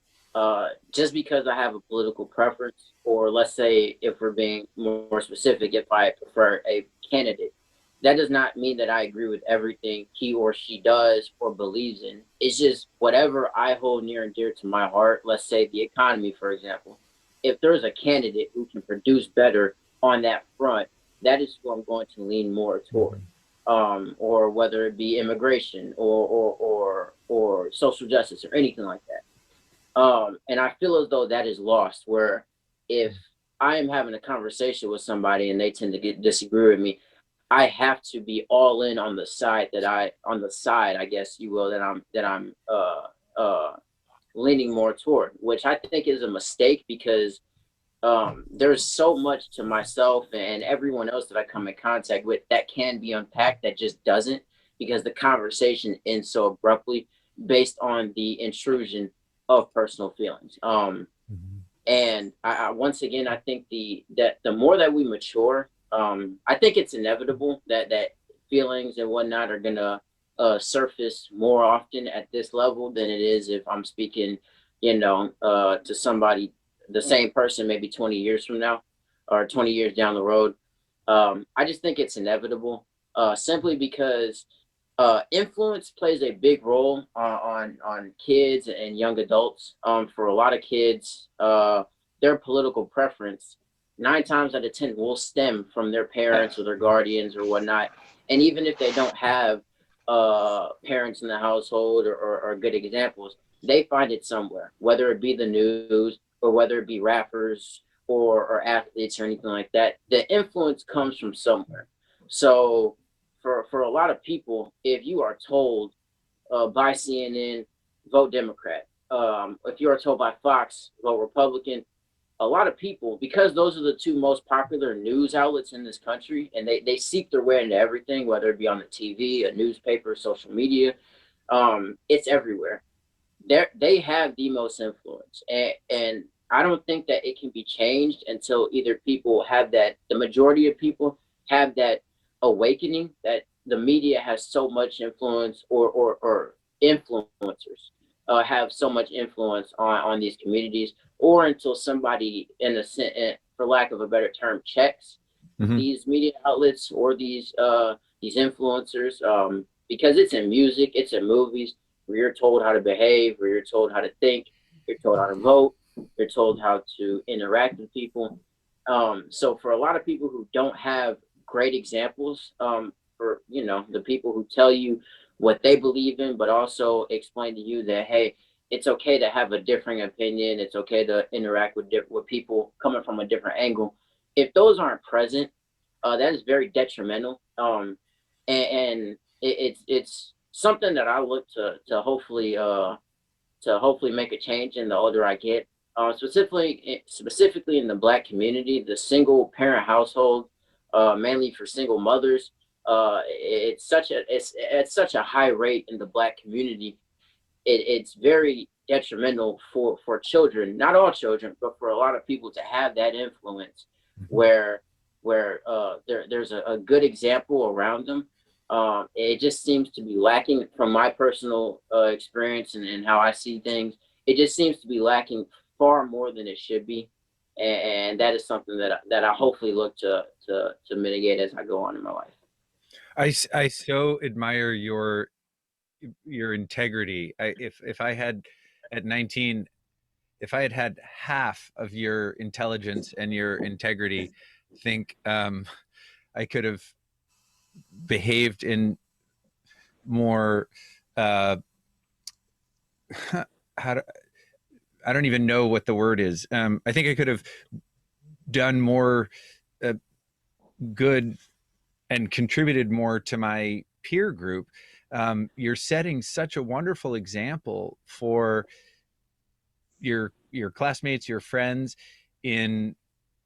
just because I have a political preference, or let's say if we're being more specific, if I prefer a candidate, that does not mean that I agree with everything he or she does or believes in. It's just whatever I hold near and dear to my heart. Let's say the economy, for example. If there's a candidate who can produce better on that front, that is who I'm going to lean more toward. Or whether it be immigration or social justice or anything like that. And I feel as though that is lost. Where if I am having a conversation with somebody and they tend to disagree with me, I have to be all in on the side I guess you will, that I'm leaning more toward, which I think is a mistake because there's so much to myself and everyone else that I come in contact with that can be unpacked that just doesn't, because the conversation ends so abruptly based on the intrusion of personal feelings. And I once again, I think the more that we mature, I think it's inevitable that feelings and whatnot are gonna surface more often at this level than it is if I'm speaking, to somebody, the same person, maybe 20 years from now or 20 years down the road. I just think it's inevitable, simply because influence plays a big role on kids and young adults. For a lot of kids, their political preference 9 times out of 10 will stem from their parents or their guardians or whatnot. And even if they don't have parents in the household or good examples, they find it somewhere, whether it be the news or whether it be rappers or athletes or anything like that. The influence comes from somewhere. So for a lot of people, if you are told by CNN, vote Democrat, if you are told by Fox, vote Republican, a lot of people, because those are the two most popular news outlets in this country, and they seek their way into everything, whether it be on the TV, a newspaper, social media, it's everywhere. They have the most influence, and I don't think that it can be changed until either people have that, the majority of people have that awakening that the media has so much influence, or influencers have so much influence on these communities, or until somebody, for lack of a better term, checks Mm-hmm. these media outlets or these influencers, because it's in music, it's in movies, where you're told how to behave, where you're told how to think, you're told how to vote, you're told how to interact with people. So for a lot of people who don't have great examples, for the people who tell you what they believe in, but also explain to you that, hey, it's okay to have a differing opinion. It's okay to interact with people coming from a different angle. If those aren't present, that is very detrimental. And it's something that I look to hopefully make a change in the older I get. Specifically in the Black community, the single parent household mainly for single mothers. It's such a high rate in the Black community. It's very detrimental for children, not all children, but for a lot of people to have that influence where there's a good example around them. It just seems to be lacking from my personal experience and how I see things. It just seems to be lacking far more than it should be, and that is something that I hopefully look to mitigate as I go on in my life. I so admire your integrity. If I had at 19, if I had half of your intelligence and your integrity, think I could have behaved in more how do, I don't even know what the word is. I think I could have done more uh, good and contributed more to my peer group. You're setting such a wonderful example for your classmates, your friends, in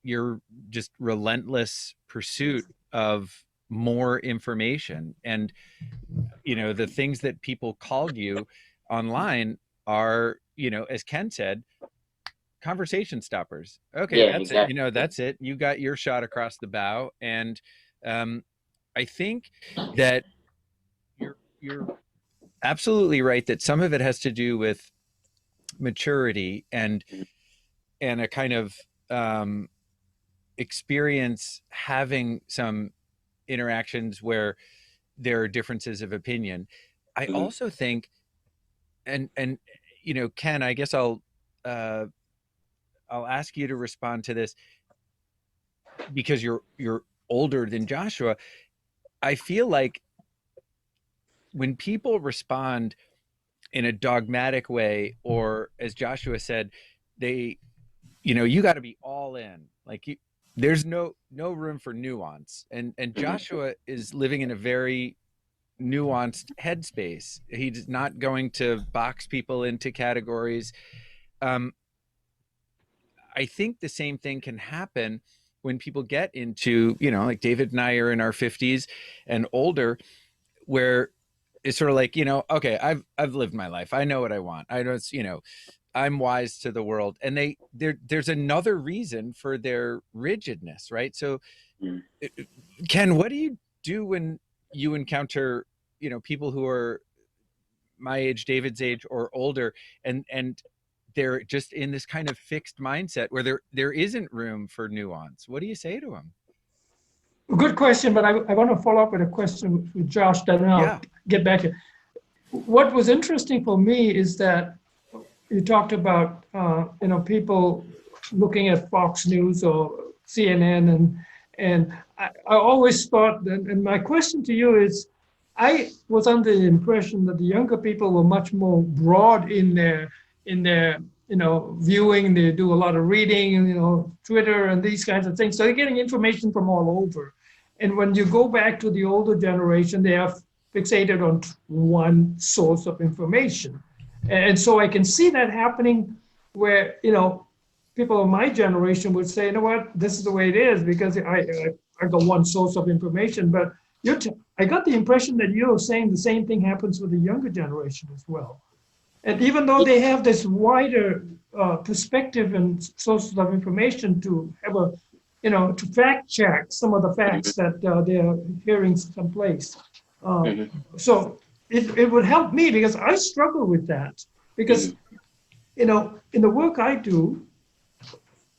your just relentless pursuit of more information. And the things that people called you online are, as Ken said, conversation stoppers. Okay, Yeah, that's it. exactly. That's it. You got your shot across the bow. And I think that you're absolutely right that some of it has to do with maturity and a kind of experience having some interactions where there are differences of opinion. I Mhm. also think, and Ken, I guess uh, I'll ask you to respond to this because you're older than Joshua. I feel like when people respond in a dogmatic way, or as Joshua said, they, you got to be all in. Like there's no room for nuance. And Mhm. Joshua is living in a very nuanced headspace. He's not going to box people into categories. Um, I think the same thing can happen when people get into, like David and I are in our 50s and older, where it's sort of like, okay, I've lived my life. I know what I want. I know it's, I'm wise to the world. And there's another reason for their rigidness, right? So Mhm. Ken, what do you do when you encounter, people who are my age, David's age, or older, and they're just in this kind of fixed mindset where there isn't room for nuance? What do you say to them? Good question, but I want to follow up with a question with Josh, then I'll Yeah. get back to. What was interesting for me is that you talked about people looking at Fox News or CNN, and I always thought that, and my question to you is, I was under the impression that the younger people were much more broad in their viewing. They do a lot of reading, and Twitter and these kinds of things. So they're getting information from all over. And when you go back to the older generation, they are fixated on one source of information. And so I can see that happening where, people of my generation would say, you know what, this is the way it is because I got one source of information. But I got the impression that you're saying the same thing happens with the younger generation as well. And even though they have this wider perspective and sources of information to have to fact check some of the facts that they're hearing someplace. Uh, Mhm. so it would help me because I struggle with that. Because, Mhm. in the work I do,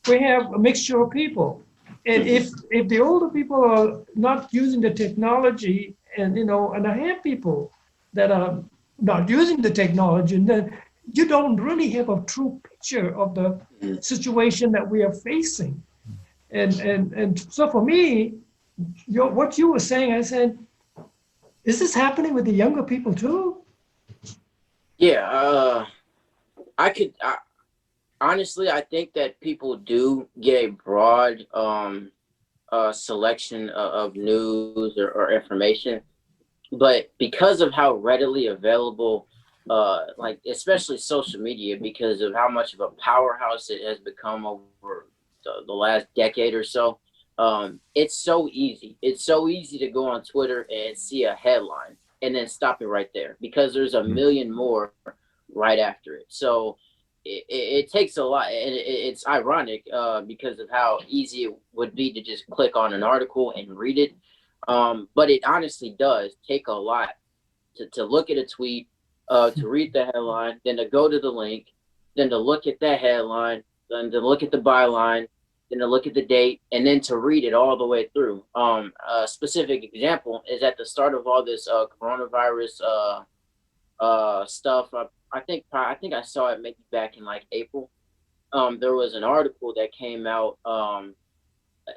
we have a mixture of people. And Mhm. if the older people are not using the technology and I have people that are not using the technology, and then you don't really have a true picture of the Mhm. situation that we are facing. And so for me, what you were saying, I said, is this happening with the younger people too? Yeah, I could. Honestly, I think that people do get a broad selection of news or information, but because of how readily available, like especially social media, because of how much of a powerhouse it has become over the last decade or so, It's so easy. It's so easy to go on Twitter and see a headline and then stop it right there because there's a million more right after it. So it takes a lot, and it's ironic because of how easy it would be to just click on an article and read it. But it honestly does take a lot to look at a tweet, to read the headline, then to go to the link, then to look at that headline, then to look at the byline, then to look at the date, and then to read it all the way through. A specific example is at the start of all this coronavirus stuff. I think I saw it maybe back in like April. There was an article that came out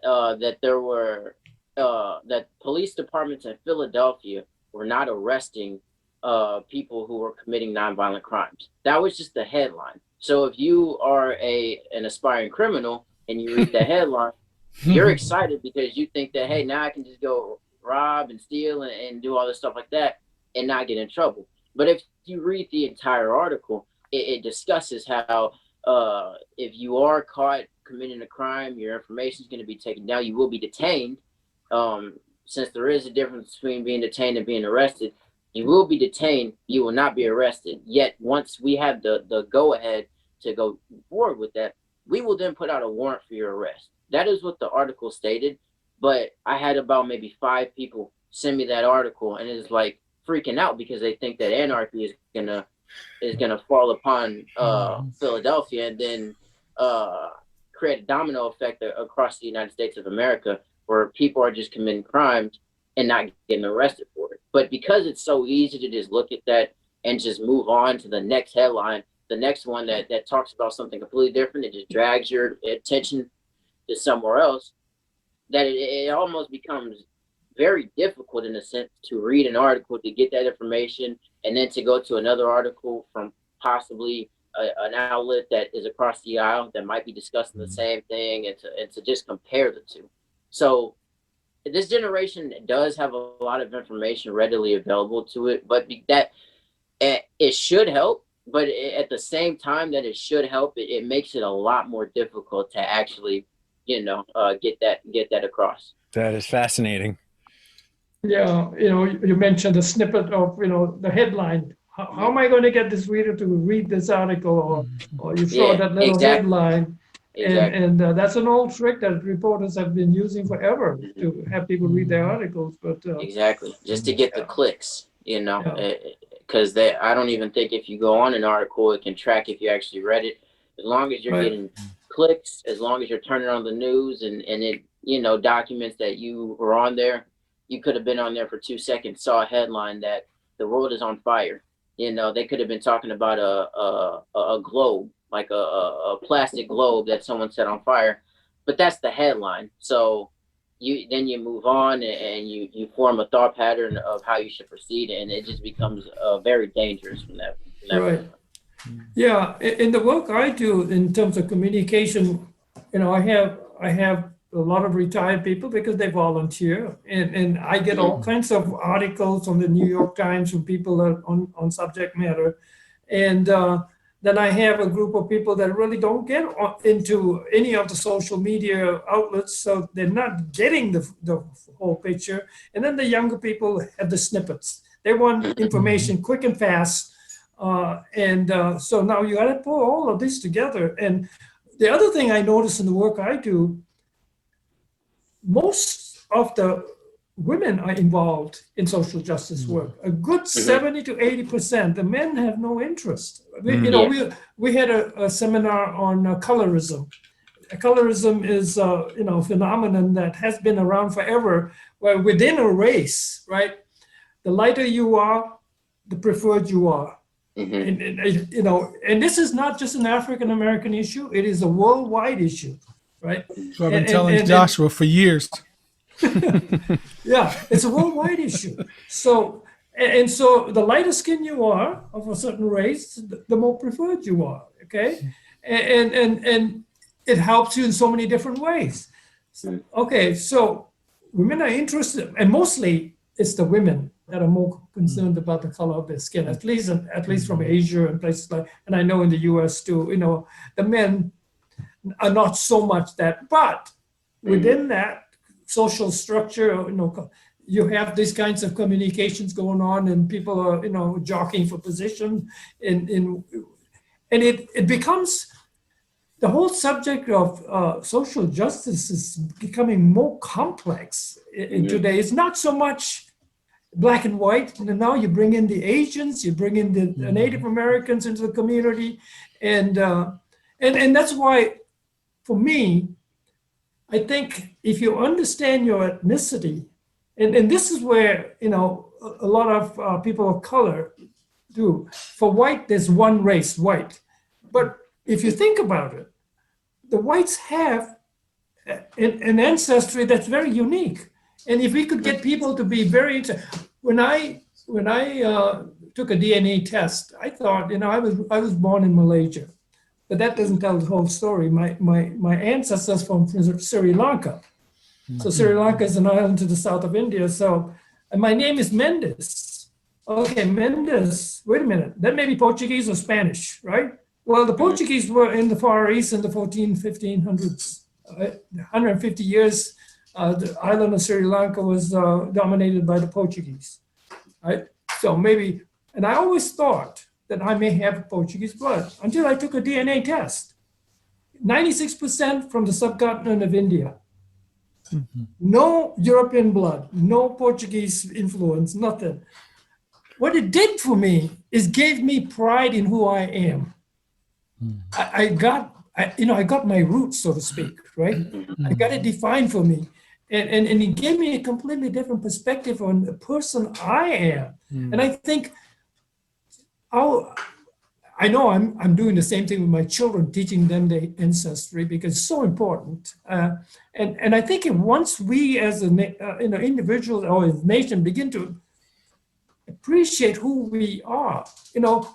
that there were that police departments in Philadelphia were not arresting people who were committing nonviolent crimes. That was just the headline. So if you are an aspiring criminal and you read the headline, you're excited because you think that, hey, now I can just go rob and steal and do all this stuff like that and not get in trouble. But if you read the entire article, it discusses how if you are caught committing a crime, your information is going to be taken down. You will be detained. Since there is a difference between being detained and being arrested, you will be detained. You will not be arrested. Yet once we have the go ahead to go forward with that, we will then put out a warrant for your arrest. That is what the article stated. But I had about maybe 5 people send me that article, and it's like freaking out because they think that anarchy is gonna fall upon Philadelphia and then create a domino effect across the United States of America, where people are just committing crimes and not getting arrested for it. But because it's so easy to just look at that and just move on to the next headline, the next one that talks about something completely different, it just drags your attention to somewhere else, that it almost becomes very difficult in a sense to read an article, to get that information, and then to go to another article from possibly an outlet that is across the aisle that might be discussing the same thing, and to just compare the two. So this generation does have a lot of information readily available to it, but that it should help. But at the same time that it should help, it makes it a lot more difficult to actually, get that across. That is fascinating. Yeah, you mentioned the snippet of, the headline. How am I going to get this reader to read this article? Or you throw that little headline. Exactly. And that's an old trick that reporters have been using forever to have people read their articles. But exactly, just to get the clicks, because I don't even think if you go on an article, it can track if you actually read it. As long as you're getting clicks, as long as you're turning on the news and it documents that you were on there. You could have been on there for 2 seconds, saw a headline that the world is on fire. They could have been talking about a globe, like a plastic globe that someone set on fire, but that's the headline. So you move on and you form a thought pattern of how you should proceed, and it just becomes very dangerous from that right. Yeah, in the work I do in terms of communication, I have a lot of retired people because they volunteer, and I get all kinds of articles on the New York Times from people that on subject matter, and then I have a group of people that really don't get into any of the social media outlets, so they're not getting the whole picture. And then the younger people have the snippets. They want information quick and fast, so now you got to pull all of this together. And the other thing I notice in the work I do, most of the women are involved in social justice work. A good 70 to 80%. The men have no interest. We had a seminar on colorism. Colorism is a phenomenon that has been around forever, where within a race, right, the lighter you are, the preferred you are. And this is not just an African American issue; it is a worldwide issue. Right. So I've been telling Joshua for years. Yeah, it's a worldwide issue. So the lighter skin you are of a certain race, the more preferred you are. Okay, and it helps you in so many different ways. Okay, so women are interested, and mostly it's the women that are more concerned about the color of their skin, at least from Asia and places like, and I know in the U.S. too. The men are not so much that, but within that, social structure, you have these kinds of communications going on, and people are, jockeying for position, and it becomes the whole subject of social justice is becoming more complex in today. It's not so much black and white. And now you bring in the Asians, you bring in the Native Americans into the community, and that's why, for me, I think if you understand your ethnicity, and this is where a lot of people of color do. For white, there's one race, white, but if you think about it, the whites have an ancestry that's very unique. And if we could get people to be very, when I took a DNA test, I thought, I was born in Malaysia, but that doesn't tell the whole story. My ancestors from Sri Lanka. So Sri Lanka is an island to the south of India. So, and my name is Mendes. Okay, Mendes. Wait a minute. That may be Portuguese or Spanish, right? Well, the Portuguese were in the Far East in the 1500s. 150 years, the island of Sri Lanka was dominated by the Portuguese, right? So maybe, and I always thought that I may have Portuguese blood until I took a DNA test. 96% from the subcontinent of India. No European blood, no Portuguese influence, nothing. What it did for me is gave me pride in who I am. I got my roots, so to speak, right? I got it defined for me. And it gave me a completely different perspective on the person I am. And I think I know I'm doing the same thing with my children, teaching them their ancestry, because it's so important. And I think once we as individuals or as a nation begin to appreciate who we are,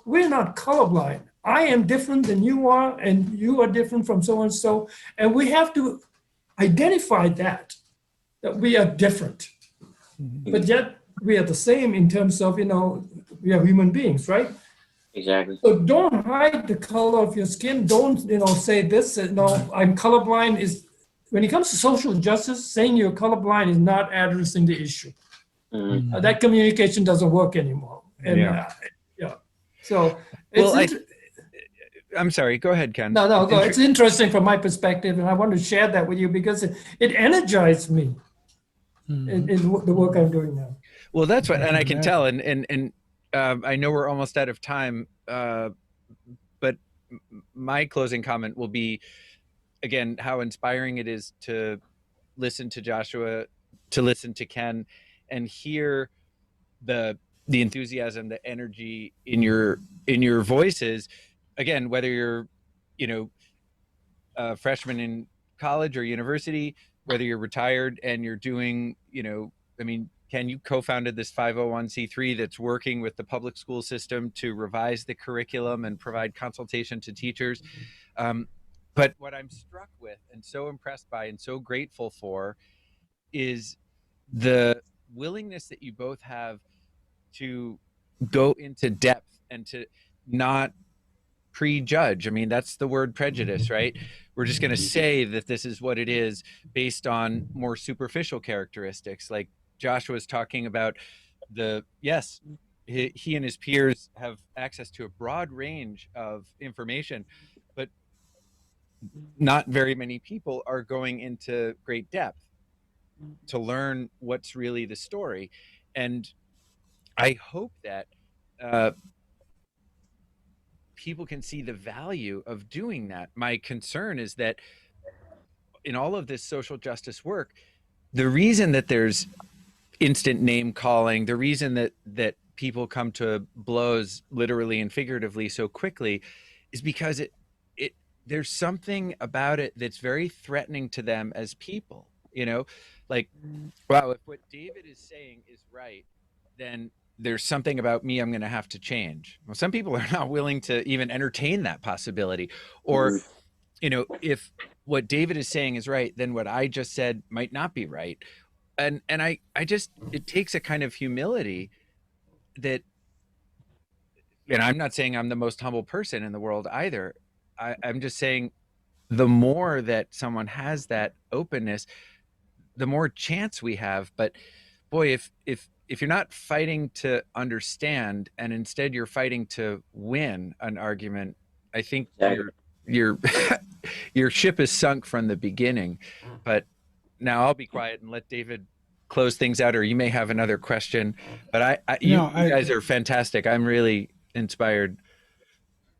we're not colorblind. I am different than you are, and you are different from so and so. And we have to identify that we are different, but yet we are the same in terms of, we are human beings, right? Exactly. So don't hide the color of your skin. Don't, say this, I'm colorblind. When it comes to social justice, saying you're colorblind is not addressing the issue. That communication doesn't work anymore. And yeah. So it's I'm sorry, go ahead, Ken. No, go. It's interesting from my perspective, and I want to share that with you because it energized me in the work I'm doing now. Well, that's what, and I can tell, and I know we're almost out of time, but my closing comment will be, again, how inspiring it is to listen to Joshua, to listen to Ken, and hear the enthusiasm, the energy in your voices. Again, whether you're, a freshman in college or university, whether you're retired and you're doing, Ken, you co-founded this 501c3 that's working with the public school system to revise the curriculum and provide consultation to teachers. But what I'm struck with and so impressed by and so grateful for is the willingness that you both have to go into depth and to not prejudge. That's the word prejudice, right? We're just going to say that this is what it is based on more superficial characteristics. Like Joshua's talking about he and his peers have access to a broad range of information, but not very many people are going into great depth to learn what's really the story. And I hope that people can see the value of doing that. My concern is that in all of this social justice work, the reason that there's instant name calling, the reason that people come to blows literally and figuratively so quickly is because there's something about it that's very threatening to them as people, like, wow, if what David is saying is right, then there's something about me I'm going to have to change. Well, some people are not willing to even entertain that possibility. Or, if what David is saying is right, then what I just said might not be right. And I just, it takes a kind of humility that, and I'm not saying I'm the most humble person in the world either. I'm just saying the more that someone has that openness, the more chance we have. But boy, if you're not fighting to understand and instead you're fighting to win an argument, I think your your ship is sunk from the beginning. But now I'll be quiet and let David close things out, or you may have another question. But you guys are fantastic. I'm really inspired.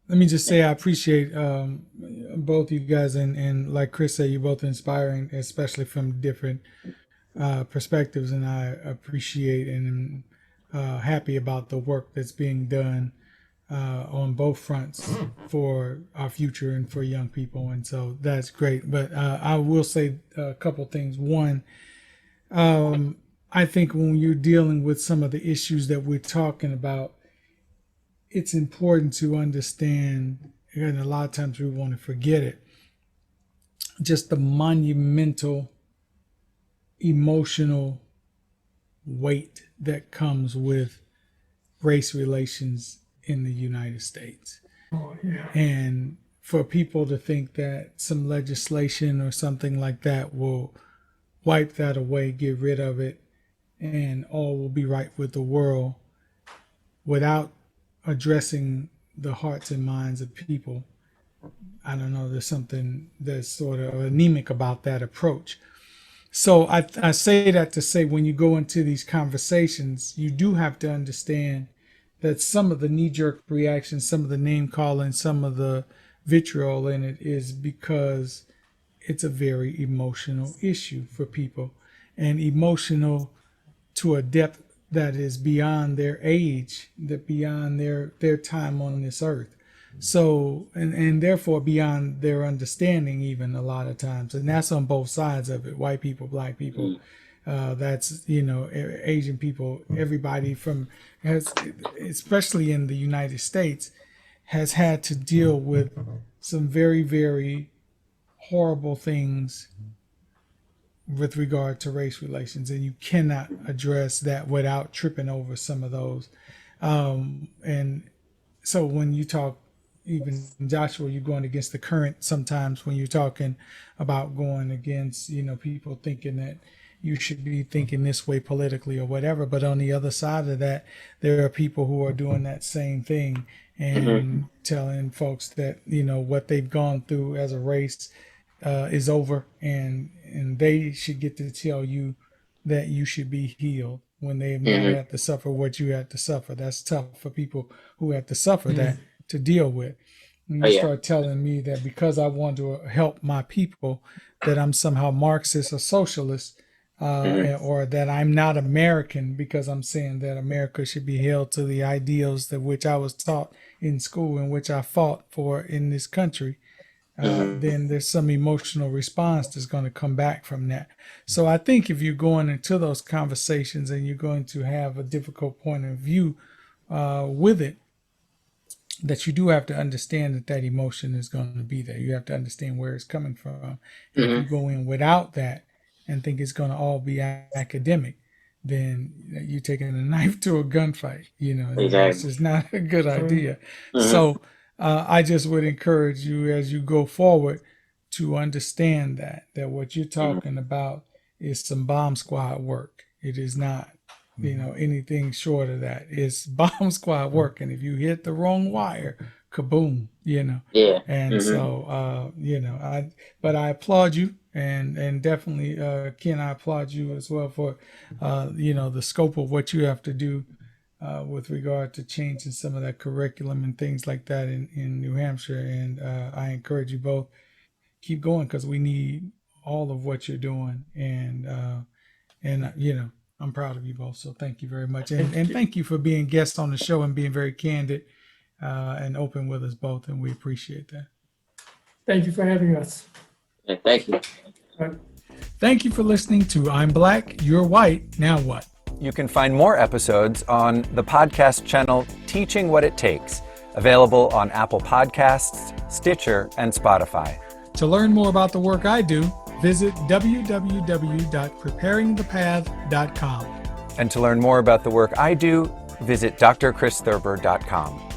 Let me just say I appreciate both you guys, and like Chris said, you're both inspiring, especially from different perspectives, and I appreciate and am happy about the work that's being done on both fronts for our future and for young people, and so that's great. But I will say a couple things. One, I think when you're dealing with some of the issues that we're talking about, it's important to understand, and a lot of times we want to forget it, just the monumental emotional weight that comes with race relations in the United States. Oh, yeah. And for people to think that some legislation or something like that will wipe that away, get rid of it, and all will be right with the world without addressing the hearts and minds of people, I don't know, there's something that's sort of anemic about that approach. So I say that to say, when you go into these conversations, you do have to understand that some of the knee-jerk reactions, some of the name calling, some of the vitriol in it is because it's a very emotional issue for people, and emotional to a depth that is beyond their age, that beyond their time on this earth. So, and therefore beyond their understanding even a lot of times. And that's on both sides of it, white people, black people, that's, Asian people, everybody has, especially in the United States, has had to deal with some very, very horrible things with regard to race relations, and you cannot address that without tripping over some of those. And so when you talk, even Joshua, you're going against the current sometimes when you're talking about going against, people thinking that you should be thinking this way politically or whatever. But on the other side of that, there are people who are doing that same thing and telling folks that, what they've gone through as a race is over, and they should get to tell you that you should be healed when they've never had to suffer what you had to suffer. That's tough for people who have to suffer that to deal with. And you start telling me that because I want to help my people, that I'm somehow Marxist or socialist, or that I'm not American because I'm saying that America should be held to the ideals that which I was taught in school and which I fought for in this country. Then there's some emotional response that's going to come back from that. So I think if you're going into those conversations and you're going to have a difficult point of view with it, that you do have to understand that emotion is going to be there. You have to understand where it's coming from. And if you go in without that and think it's going to all be academic, then you're taking a knife to a gunfight. It's just not a good idea. So I just would encourage you as you go forward to understand that what you're talking about is some bomb squad work. It is not, anything short of that. It's bomb squad work. And if you hit the wrong wire, kaboom, Yeah. And so, but I applaud you, and definitely, Ken, I applaud you as well for, the scope of what you have to do with regard to changing some of that curriculum and things like that in New Hampshire. And I encourage you both, keep going, because we need all of what you're doing. And I'm proud of you both. So thank you very much. And thank you for being guests on the show and being very candid and open with us both. And we appreciate that. Thank you for having us. Yeah, thank you. Thank you for listening to I'm Black, You're White, Now What? You can find more episodes on the podcast channel Teaching What It Takes, available on Apple Podcasts, Stitcher, and Spotify. To learn more about the work I do, visit www.preparingthepath.com. And to learn more about the work I do, visit drchristhurber.com.